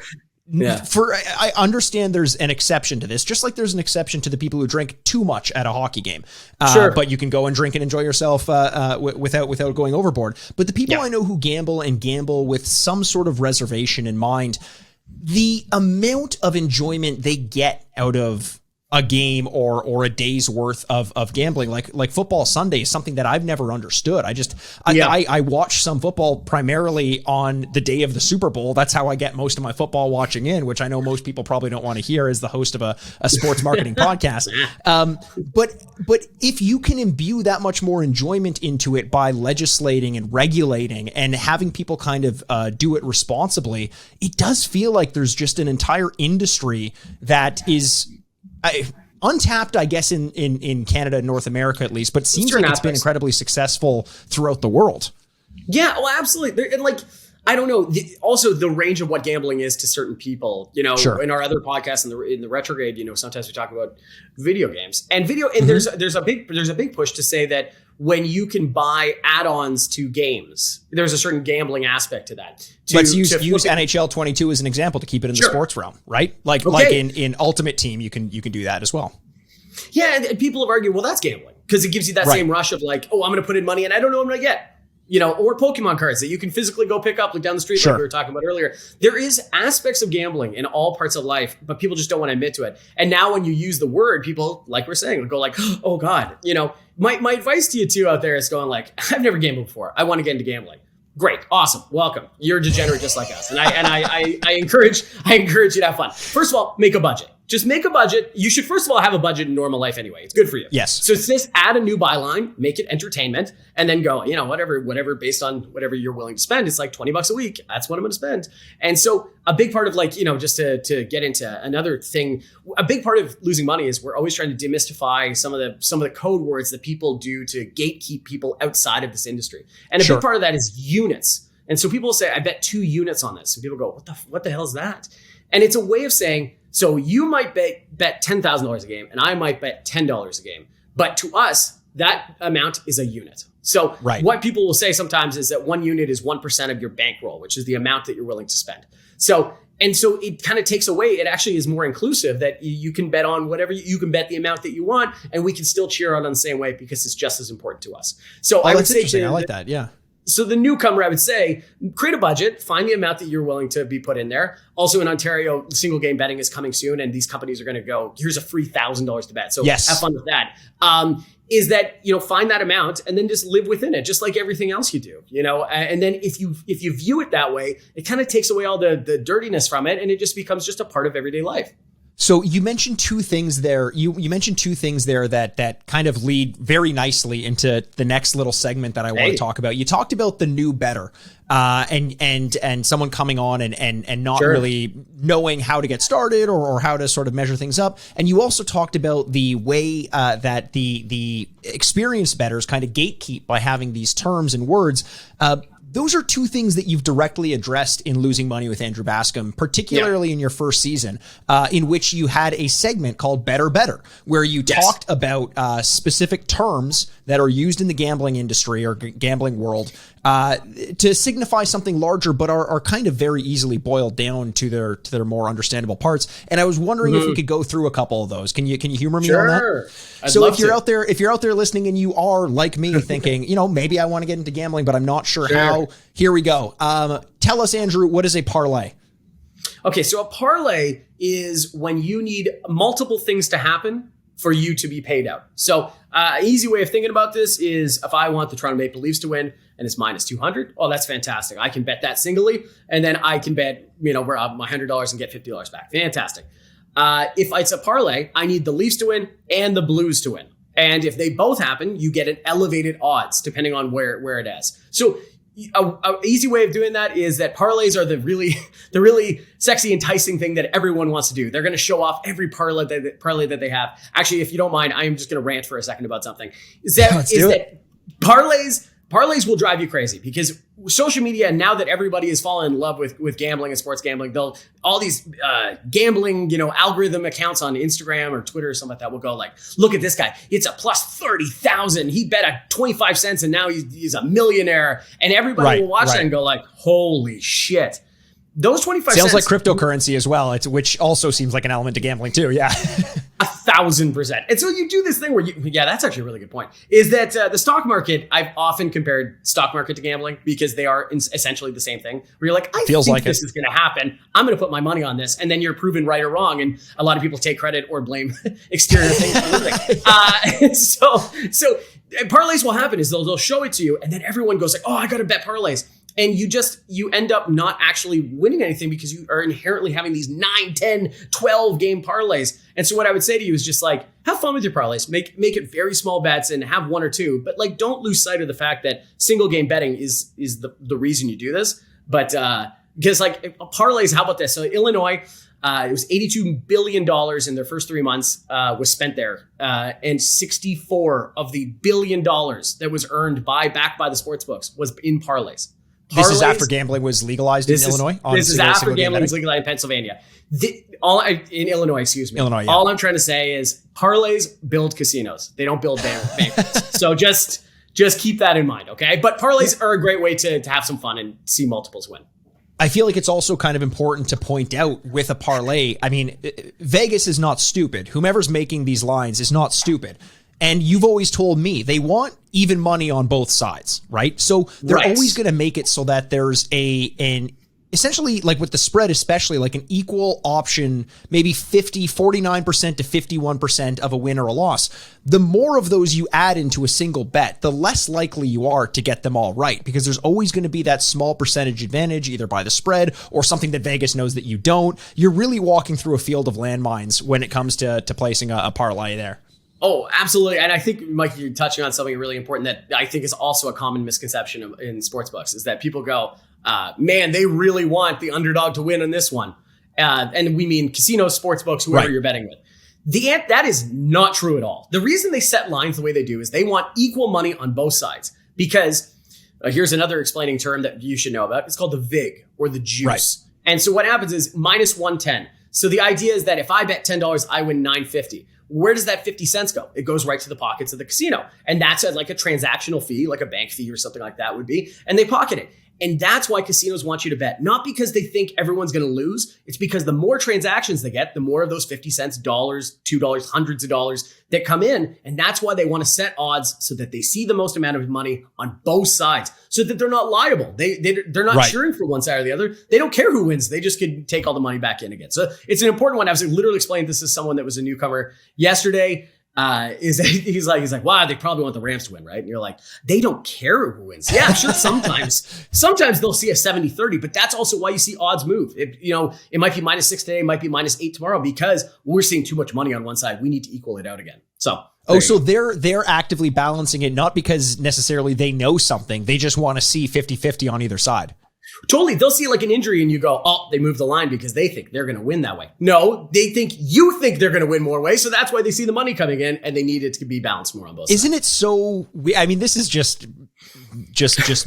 I understand there's an exception to this, just like there's an exception to the people who drink too much at a hockey game. But you can go and drink and enjoy yourself without going overboard. But the people I know who gamble with some sort of reservation in mind, the amount of enjoyment they get out of a game or a day's worth of gambling, like football Sunday is something that I've never understood. I watch some football primarily on the day of the Super Bowl. That's how I get most of my football watching in, which I know most people probably don't want to hear as the host of a sports marketing podcast. But if you can imbue that much more enjoyment into it by legislating and regulating and having people kind of do it responsibly, it does feel like there's just an entire industry that is untapped, I guess, in Canada and North America at least, but seems like it's been incredibly successful throughout the world. Yeah, well, absolutely. And I don't know. Also, the range of what gambling is to certain people, in our other podcasts in the retrograde, sometimes we talk about video games and there's a big push to say that when you can buy add-ons to games, there's a certain gambling aspect to that. Let's use NHL 22 as an example to keep it in the sports realm, right? Like in Ultimate Team, you can do that as well. Yeah, and people have argued, well, that's gambling because it gives you that same rush of like, oh, I'm going to put in money and I don't know what I'm going to get. Or Pokemon cards that you can physically go pick up down the street like we were talking about earlier. There is aspects of gambling in all parts of life, but people just don't want to admit to it. And now when you use the word, people, like we're saying, will go like, oh God, my advice to you too out there is going like, I've never gambled before. I want to get into gambling. Great. Awesome. Welcome. You're a degenerate just like us. And I encourage you to have fun. First of all, make a budget. Just make a budget. You should first of all have a budget in normal life anyway. It's good for you. Yes. So it's just add a new byline, make it entertainment, and then go, whatever based on whatever you're willing to spend. It's like $20 a week. That's what I'm going to spend. And so a big part of just to get into another thing, a big part of losing money is we're always trying to demystify some of the code words that people do to gatekeep people outside of this industry. And a big part of that is units. And so people will say, I bet 2 units on this. And people go, what the hell is that? And it's a way of saying, so you might bet $10,000 a game and I might bet $10 a game. But to us, that amount is a unit. So what people will say sometimes is that 1 unit is 1% of your bankroll, which is the amount that you're willing to spend. So it kind of takes away, it actually is more inclusive that you can bet on whatever, you can bet the amount that you want and we can still cheer on the same way because it's just as important to us. So I would say I like that. Yeah. So the newcomer, I would say, create a budget, find the amount that you're willing to be put in there. Also in Ontario, single game betting is coming soon and these companies are going to go, here's a free $1,000 to bet. So have fun with that. Is that, find that amount and then just live within it, just like everything else you do, and then if you view it that way, it kind of takes away all the dirtiness from it and it just becomes just a part of everyday life. So you mentioned 2 things there. You mentioned 2 things there that kind of lead very nicely into the next little segment that I want to talk about. You talked about the new bettor, and someone coming on and not really knowing how to get started or how to sort of measure things up. And you also talked about the way that the experienced bettors kind of gatekeep by having these terms and words. Those are 2 things that you've directly addressed in Losing Money with Andrew Bascom, particularly in your first season, in which you had a segment called Better Better, where you talked about specific terms that are used in the gambling industry or gambling world to signify something larger, but are kind of very easily boiled down to their more understandable parts. And I was wondering if we could go through a couple of those. Can you humor me on that? So if you're out there listening and you are like me thinking, maybe I want to get into gambling, but I'm not sure how. Here we go. Tell us, Andrew, what is a parlay? Okay, so a parlay is when you need multiple things to happen for you to be paid out. So an easy way of thinking about this is if I want the Toronto Maple Leafs to win and it's minus 200, oh, that's fantastic. I can bet that singly, and then I can bet, we're up my $100 and get $50 back. Fantastic. If it's a parlay, I need the Leafs to win and the Blues to win. And if they both happen, you get an elevated odds depending on where it is. So a easy way of doing that is that parlays are the really sexy, enticing thing that everyone wants to do. They're going to show off every parlay that they have. Actually, if you don't mind, I am just going to rant for a second about something. That parlays will drive you crazy because social media, now that everybody is falling in love with gambling and sports gambling, all these gambling, algorithm accounts on Instagram or Twitter or something like that will go like, look at this guy. It's a plus 30,000. He bet a 25 cents and now he's a millionaire. And everybody will watch that and go like, holy shit. Those 25 sounds cents. like cryptocurrency as well, which also seems like an element to gambling too. Yeah. 1,000%. And so you do this thing where that's actually a really good point, is that the stock market, I've often compared stock market to gambling because they are essentially the same thing, where you're like, I think this is going to happen. I'm going to put my money on this. And then you're proven right or wrong. And a lot of people take credit or blame exterior things. So parlays will happen is they'll show it to you. And then everyone goes like, oh, I got to bet parlays. And you end up not actually winning anything because you are inherently having these 9, 10, 12 game parlays. And so what I would say to you is just like, have fun with your parlays, make it very small bets and have one or two, but like, don't lose sight of the fact that single game betting is the reason you do this. But because like parlays, how about this? So Illinois, it was $82 billion in their first 3 months was spent there. And 64 of the $1 billion that was earned backed by the sports books was in parlays. This is after gambling was legalized in Illinois? This is after gambling was legalized in Pennsylvania. In Illinois, excuse me. Illinois, yeah. All I'm trying to say is parlays build casinos. They don't build banquets. So just keep that in mind, okay? But parlays are a great way to have some fun and see multiples win. I feel like it's also kind of important to point out with a parlay. I mean, Vegas is not stupid. Whomever's making these lines is not stupid. And you've always told me they want even money on both sides, right? So they're always going to make it so that there's an essentially, like with the spread, especially like an equal option, maybe 49% to 51% of a win or a loss. The more of those you add into a single bet, the less likely you are to get them all right, because there's always going to be that small percentage advantage, either by the spread or something that Vegas knows that you don't. You're really walking through a field of landmines when it comes to placing a parlay there. Oh, absolutely. And I think, Mike, you're touching on something really important that I think is also a common misconception in sportsbooks, is that people go, man, they really want the underdog to win on this one. And we mean casinos, sportsbooks, whoever you're betting with. That is not true at all. The reason they set lines the way they do is they want equal money on both sides, because here's another explaining term that you should know about. It's called the VIG, or the juice. Right. And so what happens is minus 110. So the idea is that if I bet $10, I win $9.50. Where does that 50 cents go? It goes right to the pockets of the casino. And that's like a transactional fee, like a bank fee or something like that would be. And they pocket it. And that's why casinos want you to bet, not because they think everyone's going to lose. It's because the more transactions they get, the more of those 50 cents, dollars, $2, hundreds of dollars that come in. And that's why they want to set odds so that they see the most amount of money on both sides, so that they're not liable. They're not cheering for one side or the other. They don't care who wins. They just can take all the money back in again. So it's an important one. I was literally explaining this to someone that was a newcomer yesterday. He's like, wow, they probably want the Rams to win, right? And you're like, they don't care who wins. Yeah, sure. Sometimes they'll see a 70-30, but that's also why you see odds move. It might be -6 today, it might be -8 tomorrow, because we're seeing too much money on one side. We need to equal it out again. So. So they're actively balancing it, not because necessarily they know something. They just want to see 50-50 on either side. Totally. They'll see like an injury and you go, oh, they moved the line because they think they're going to win that way. No, they think you think they're going to win more ways. So that's why they see the money coming in and they need it to be balanced more on both sides. Isn't it so? I mean, this is just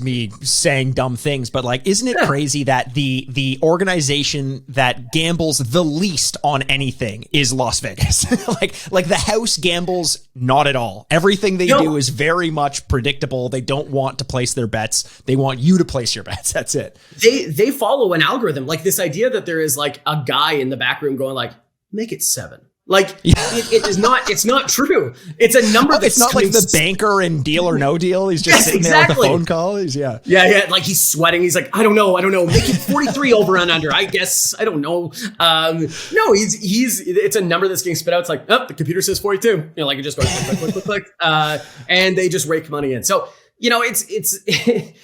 me saying dumb things, but like, isn't it crazy that the organization that gambles the least on anything is Las Vegas? like the house gambles not at all. Everything they do is very much predictable. They don't want to place their bets. They want you to place your bets. That's it. They follow an algorithm, like this idea that there is like a guy in the back room going like, make it 7. Like it is not. It's not true. It's a number that's it's not like the banker in Deal or No Deal. He's just sitting there with a phone call. Yeah. Like he's sweating. He's like, I don't know. Make it 43 over and under. I guess I don't know. No, he's. It's a number that's getting spit out. It's like, oh, the computer says 42. You know, like it just goes click, and they just rake money in. So. You know, it's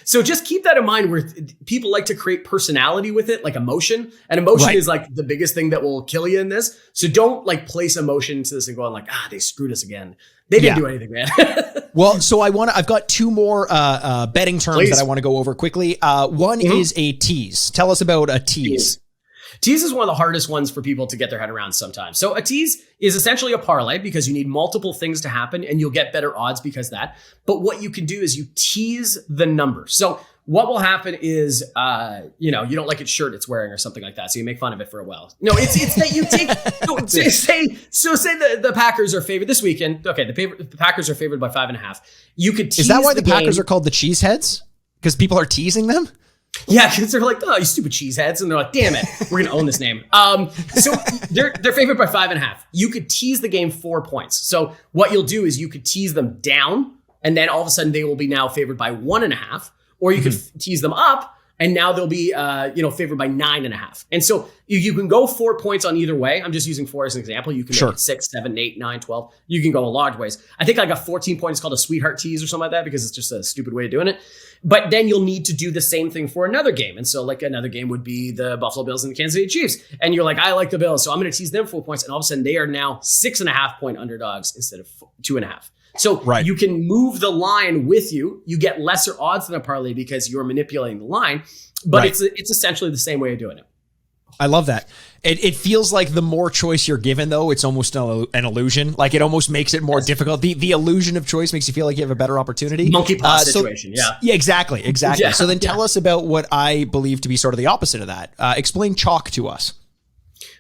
so just keep that in mind where people like to create personality with it, like emotion. And emotion is like the biggest thing that will kill you in this. So don't like place emotion into this and go on like, they screwed us again. They didn't do anything, man. Well, so I've got two more betting terms that I want to go over quickly. One is a tease. Tell us about a tease. Tease is one of the hardest ones for people to get their head around sometimes. So a tease is essentially a parlay because you need multiple things to happen and you'll get better odds because of that. But what you can do is you tease the number. So what will happen is, you don't like its shirt it's wearing or something like that. So you make fun of it for a while. No, it's that you take, say the Packers are favored this weekend. Okay. The Packers are favored by 5.5. You could tease. Is that why the Packers are called the Cheeseheads? Because people are teasing them? Yeah, because they're like, oh, you stupid cheeseheads. And they're like, damn it, we're going to own this name. So they're favored by 5.5. You could tease the game 4 points. So what you'll do is you could tease them down, and then all of a sudden they will be now favored by 1.5. Or you could tease them up, and now they'll be, favored by 9.5. And so you can go 4 points on either way. I'm just using 4 as an example. You can make it 6, 7, 8, 9, 12. You can go a lot of ways. I think like a 14 point is called a sweetheart tease or something like that because it's just a stupid way of doing it. But then you'll need to do the same thing for another game. And so like another game would be the Buffalo Bills and the Kansas City Chiefs. And you're like, I like the Bills, so I'm going to tease them 4 points. And all of a sudden they are now 6.5 point underdogs instead of 2.5. So you can move the line with you. You get lesser odds than a parlay because you're manipulating the line, but it's essentially the same way of doing it. I love that. It feels like the more choice you're given, though, it's almost an illusion. Like it almost makes it more difficult. The illusion of choice makes you feel like you have a better opportunity. Monkey paw situation. Yeah, exactly. Yeah, so then tell us about what I believe to be sort of the opposite of that. Explain chalk to us.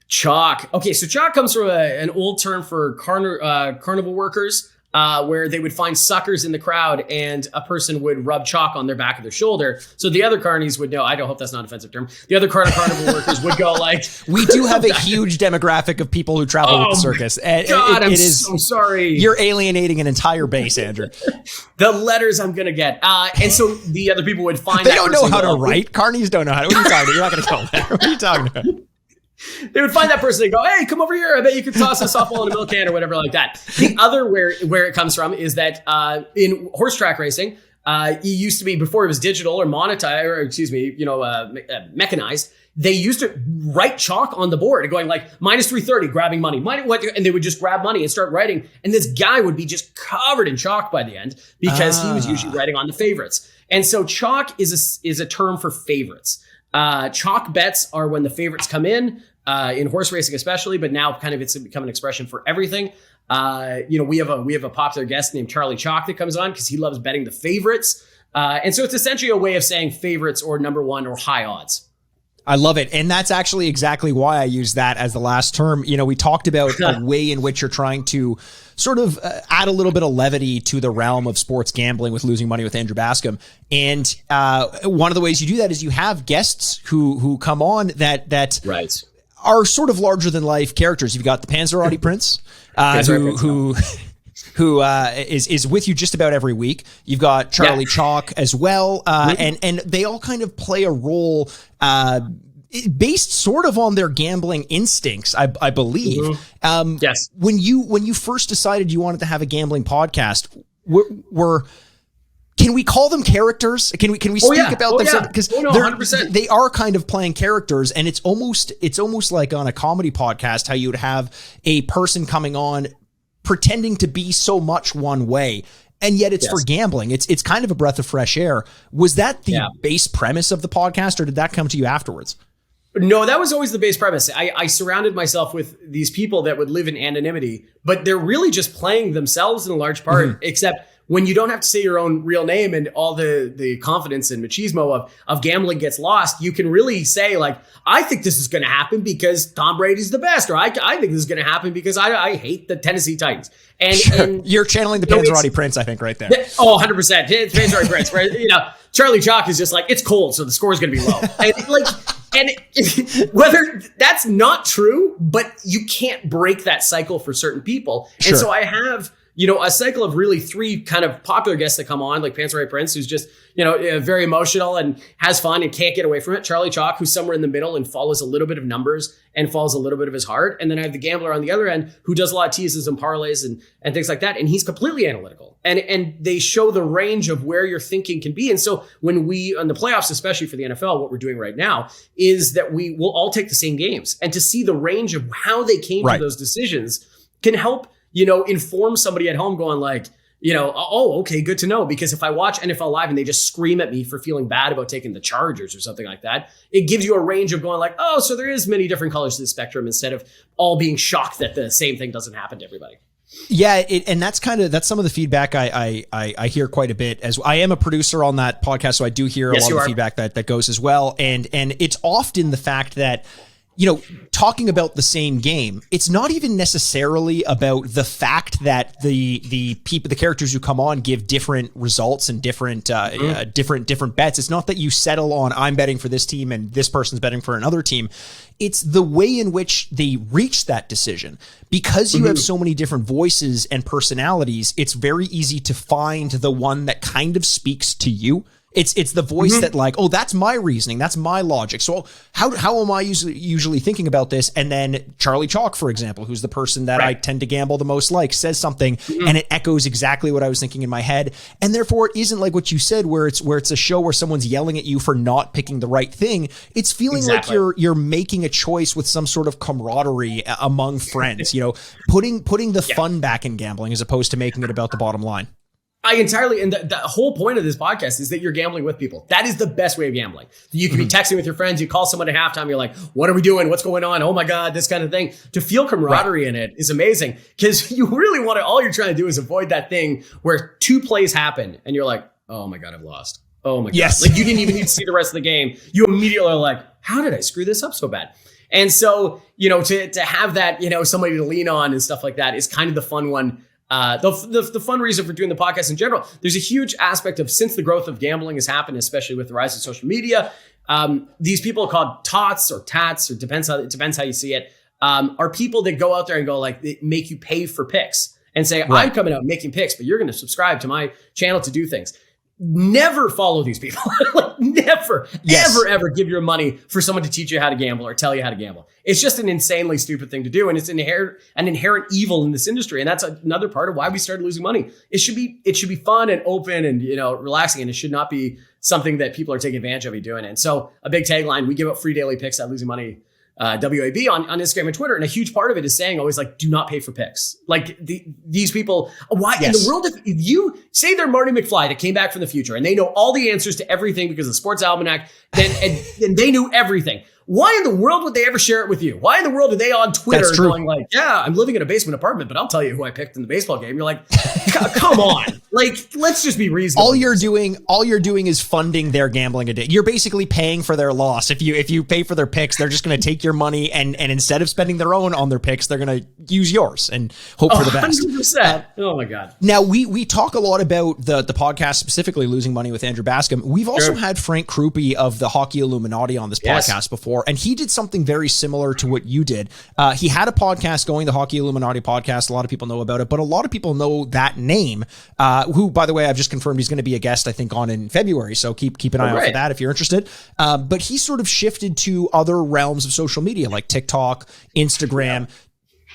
Chalk. Okay, so chalk comes from an old term for carnival workers. Where they would find suckers in the crowd and a person would rub chalk on their back of their shoulder. So the other carnies would know, I don't hope that's not an offensive term. The other carnival workers would go like... We do have a huge demographic of people who travel with the circus. God, I'm so sorry. You're alienating an an base, Andrew. The letters I'm going to get. And so the other people would find They don't know how to write. Carnies don't know how to... What are you talking about? You're not going to go there. What are you talking about? They would find that person and go, hey, come over here. I bet you could toss a softball in a milk can or whatever like that. The other where it comes from is that in horse track racing, it used to be before it was digital or monetized, or mechanized. They used to write chalk on the board going like -330, grabbing money, and they would just grab money and start writing. And this guy would be just covered in chalk by the end because he was usually writing on the favorites. And so chalk is a term for favorites. Chalk bets are when the favorites come in horse racing especially, but now kind of it's become an expression for everything. We have a popular guest named Charlie Chalk that comes on because he loves betting the favorites. And so it's essentially a way of saying favorites or number one or high odds. I love it. And that's actually exactly why I use that as the last term. You know, we talked about a way in which you're trying to sort of add a little bit of levity to the realm of sports gambling with Losing Money with Andrew Bascom. And one of the ways you do that is you have guests who come on that are sort of larger than life characters. You've got the Panzerotti Prince, who is with you just about every week. You've got Charlie Chalk as well. And they all kind of play a role based sort of on their gambling instincts, I believe. Yes. When you first decided you wanted to have a gambling podcast, can we call them characters? Can we speak about them? Because they are kind of playing characters, and it's almost like on a comedy podcast how you would have a person coming on pretending to be so much one way, and yet it's for gambling. It's kind of a breath of fresh air. Was that the base premise of the podcast, or did that come to you afterwards? No, that was always the base premise. I surrounded myself with these people that would live in anonymity, but they're really just playing themselves in a large part, except when you don't have to say your own real name and all the confidence and machismo of gambling gets lost, you can really say like, I think this is going to happen because Tom Brady's the best, or I think this is going to happen because I hate the Tennessee Titans. And you're channeling the Panzerotti Prince, I think, right there. 100%. It's Panzerotti Prince, right? Charlie Chalk is just like, it's cold, so the score is going to be low. And whether that's not true, but you can't break that cycle for certain people. Sure. And so I have, you know, a cycle of really three kind of popular guests that come on, like Pants Right Prince, who's just, you know, very emotional and has fun and can't get away from it. Charlie Chalk, who's somewhere in the middle and follows a little bit of numbers and follows a little bit of his heart. And then I have the gambler on the other end who does a lot of teases and parlays and things like that. And he's completely analytical. And they show the range of where your thinking can be. And so when we, on the playoffs, especially for the NFL, what we're doing right now is that we will all take the same games. And to see the range of how they came to those decisions can help, you know, inform somebody at home going like, you know, oh, okay, good to know. Because if I watch NFL Live and they just scream at me for feeling bad about taking the Chargers or something like that, it gives you a range of going like, oh, so there is many different colors to the spectrum instead of all being shocked that the same thing doesn't happen to everybody. Yeah, and that's some of the feedback I hear quite a bit. As I am a producer on that podcast, so I do hear a lot of the feedback that goes as well. And it's often the fact that, you know, talking about the same game, it's not even necessarily about the fact that the characters who come on give different results and different bets. It's not that you settle on I'm betting for this team and this person's betting for another team. It's the way in which they reach that decision. Because you have so many different voices and personalities, it's very easy to find the one that kind of speaks to you. It's the voice that like, oh, that's my reasoning. That's my logic. So how am I usually thinking about this? And then Charlie Chalk, for example, who's the person that I tend to gamble the most like, says something and it echoes exactly what I was thinking in my head. And therefore it isn't like what you said, where it's a show where someone's yelling at you for not picking the right thing. It's feeling like you're making a choice with some sort of camaraderie among friends, you know, putting the fun back in gambling as opposed to making it about the bottom line. I entirely, and the whole point of this podcast is that you're gambling with people. That is the best way of gambling. You can be texting with your friends. You call someone at halftime. You're like, what are we doing? What's going on? Oh my God, this kind of thing. To feel camaraderie in it is amazing because you really want to, all you're trying to do is avoid that thing where two plays happen and you're like, oh my God, I've lost. Oh my God. Yes. Like you didn't even need to see the rest of the game. You immediately are like, how did I screw this up so bad? And so, you know, to have that, you know, somebody to lean on and stuff like that is kind of the fun one. The fun reason for doing the podcast in general, there's a huge aspect of, since the growth of gambling has happened, especially with the rise of social media, these people called tots or tats, or depends how you see it, are people that go out there and go like, they make you pay for picks and say, I'm coming out making picks, but you're going to subscribe to my channel to do things. Never follow these people. Like never, ever give your money for someone to teach you how to gamble or tell you how to gamble. It's just an insanely stupid thing to do. And it's an inherent evil in this industry. And that's another part of why we started losing money. It should be fun and open and, you know, relaxing. And it should not be something that people are taking advantage of you doing. And so a big tagline, we give out free daily picks at Losing Money WAB on Instagram and Twitter. And a huge part of it is saying always like, do not pay for picks. Like these people, why in the world, if you say they're Marty McFly that came back from the future and they know all the answers to everything because of the Sports Almanac, and they knew everything. Why in the world would they ever share it with you? Why in the world are they on Twitter going like, yeah, I'm living in a basement apartment, but I'll tell you who I picked in the baseball game. You're like, come on. Like, let's just be reasonable. All you're doing is funding their gambling addiction. You're basically paying for their loss. If you pay for their picks, they're just going to take your money and instead of spending their own on their picks, they're going to use yours and hope for the best. 100%. Oh my God. Now we talk a lot about the podcast, specifically Losing Money with Andrew Bascom. We've also had Frank Krupe of the Hockey Illuminati on this podcast before, and he did something very similar to what you did. He had a podcast going, the Hockey Illuminati podcast. A lot of people know about it, but a lot of people know that name, who, by the way, I've just confirmed he's going to be a guest, I think, on in February. So keep an eye out for that if you're interested. But he sort of shifted to other realms of social media like TikTok, Instagram,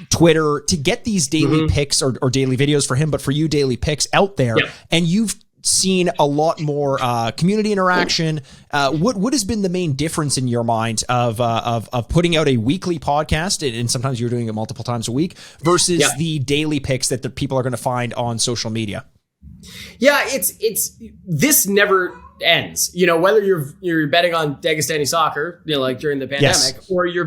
Twitter to get these daily picks or daily videos for him, but for you, daily picks out there. And you've seen a lot more community interaction. What has been the main difference in your mind of putting out a weekly podcast, and sometimes you're doing it multiple times a week, versus the daily picks that the people are going to find on social media? Yeah, it's this never ends. You know, whether you're betting on Dagestani soccer, you know, like during the pandemic, or you're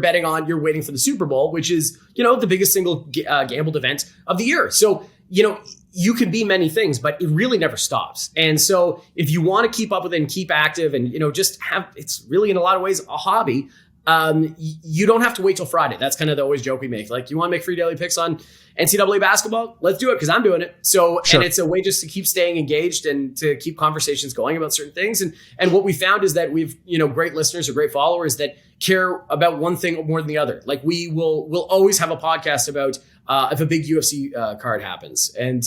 waiting for the Super Bowl, which is, you know, the biggest single gambled event of the year. So, you know, you can be many things, but it really never stops. And so if you want to keep up with it and keep active and, you know, just have, it's really in a lot of ways a hobby, you don't have to wait till Friday. That's kind of the always joke we make. Like, you want to make free daily picks on NCAA basketball? Let's do it, because I'm doing it. So, Sure. And it's a way just to keep staying engaged and to keep conversations going about certain things. And what we found is that we've, great listeners or great followers that care about one thing more than the other. Like, we'll always have a podcast about if a big UFC card happens, and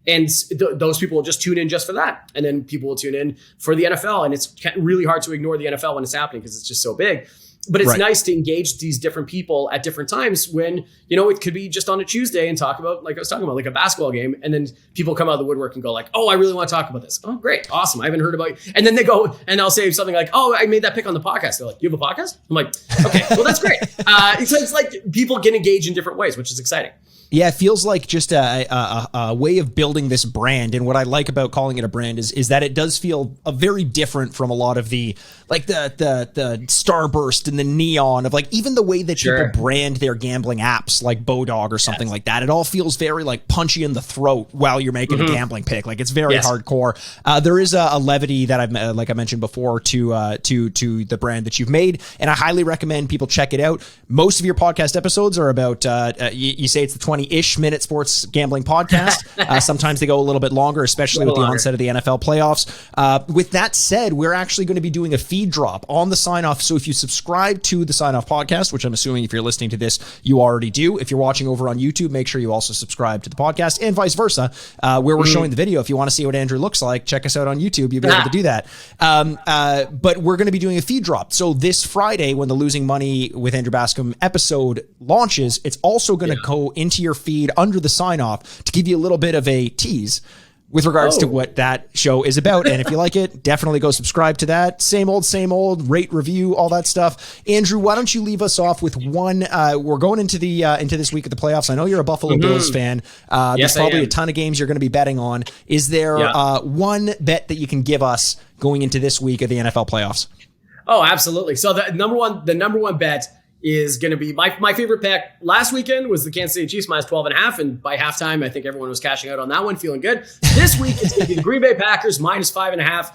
those people will just tune in just for that. And then people will tune in for the NFL. And it's really hard to ignore the NFL when it's happening because it's just so big. But it's nice to engage these different people at different times when, it could be just on a Tuesday and talk about, like I was talking about, like a basketball game. And then people come out of the woodwork and go like, oh, I really want to talk about this. Oh, great. Awesome. I haven't heard about you. And then they go and I'll say something like, oh, I made that pick on the podcast. They're like, you have a podcast? I'm like, okay, well, that's great. It's like people can engage in different ways, which is exciting. Yeah, it feels like just a way of building this brand. And what I like about calling it a brand is that it does feel very different from a lot of the starburst and the neon of, like, even the way that people brand their gambling apps, like Bodog or something like that. It all feels very like punchy in the throat while you're making a gambling pick. Like, it's very hardcore. There is a levity that I've, like I mentioned before, to the brand that you've made, and I highly recommend people check it out. Most of your podcast episodes are about you say it's the 20-ish minute sports gambling podcast. Sometimes they go a little bit longer, especially with the onset of the NFL playoffs. With that said, we're actually going to be doing a feed drop on the Sign Off. So if you subscribe to the Sign Off podcast, which I'm assuming if you're listening to this, you already do. If you're watching over on YouTube, make sure you also subscribe to the podcast, and vice versa, where we're showing the video. If you want to see what Andrew looks like, check us out on YouTube. You'll be able to do that. But we're going to be doing a feed drop. So this Friday, when the Losing Money with Andrew Bascom episode launches, it's also going to go into your feed under the Sign Off to give you a little bit of a tease with regards to what that show is about. And if you like it, definitely go subscribe to that. Same old, rate, review, all that stuff. Andrew, why don't you leave us off with one? We're going into this week of the playoffs. I know you're a Buffalo Bills fan. There's probably a ton of games you're going to be betting on. Is there one bet that you can give us going into this week of the NFL playoffs? Oh, absolutely. So the number one bet is going to be my favorite pick. Last weekend was the Kansas City Chiefs minus 12.5. And by halftime, I think everyone was cashing out on that one, feeling good. This week, it's going to be the Green Bay Packers minus 5.5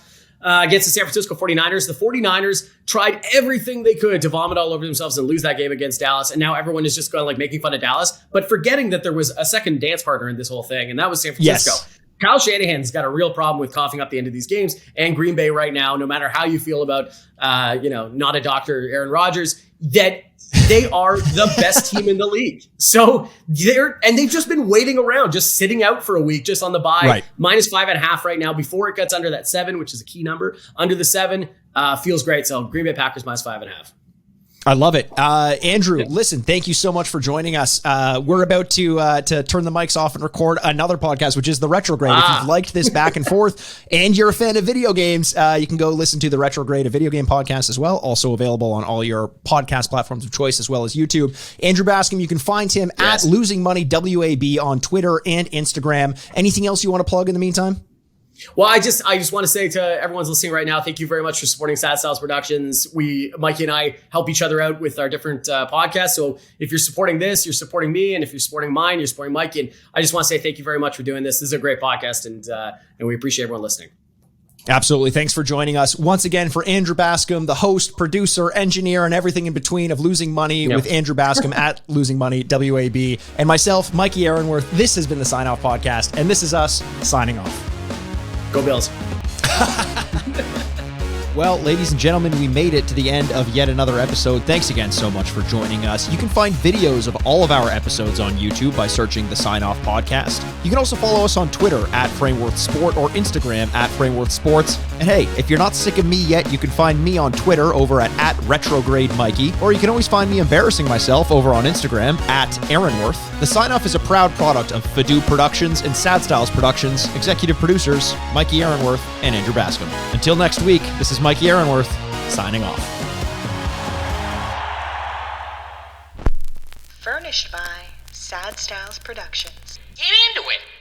against the San Francisco 49ers. The 49ers tried everything they could to vomit all over themselves and lose that game against Dallas. And now everyone is just going like making fun of Dallas, but forgetting that there was a second dance partner in this whole thing. And that was San Francisco. Yes. Kyle Shanahan's got a real problem with coughing up the end of these games. And Green Bay right now, no matter how you feel about, not a doctor, Aaron Rodgers, that they are the best team in the league. So they've just been waiting around, just sitting out for a week, just on the bye. Right. Minus 5.5 right now before it gets under that 7, which is a key number. Under the 7 feels great. So Green Bay Packers minus 5.5. I love it. Andrew, listen, thank you so much for joining us. We're about to turn the mics off and record another podcast, which is The Retrograde. If you've liked this back and forth and you're a fan of video games, you can go listen to The Retrograde, a video game podcast as well. Also available on all your podcast platforms of choice as well as YouTube. Andrew Bascom, you can find him at Losing Money WAB on Twitter and Instagram. Anything else you want to plug in the meantime? Well, I just want to say to everyone's listening right now, thank you very much for supporting Sad Styles Productions. Mikey and I help each other out with our different podcasts. So if you're supporting this, you're supporting me. And if you're supporting mine, you're supporting Mikey. And I just want to say thank you very much for doing this. This is a great podcast, and we appreciate everyone listening. Absolutely. Thanks for joining us once again. For Andrew Bascom, the host, producer, engineer, and everything in between of Losing Money with Andrew Bascom at Losing Money WAB, and myself, Mikey Aaronworth. This has been the Sign Off Podcast, and this is us signing off. Go Bills. Well, ladies and gentlemen, we made it to the end of yet another episode. Thanks again so much for joining us. You can find videos of all of our episodes on YouTube by searching the Sign Off Podcast. You can also follow us on Twitter at Frameworth Sport or Instagram at Frameworth Sports. And hey, if you're not sick of me yet, you can find me on Twitter over at Retrograde Mikey, or you can always find me embarrassing myself over on Instagram at Aaronworth. The Sign Off is a proud product of Fadoo Productions and Sad Styles Productions. Executive producers, Mikey Aaronworth and Andrew Bascom. Until next week, this is Mikey Aaronworth signing off. Furnished by Sad Styles Productions. Get into it.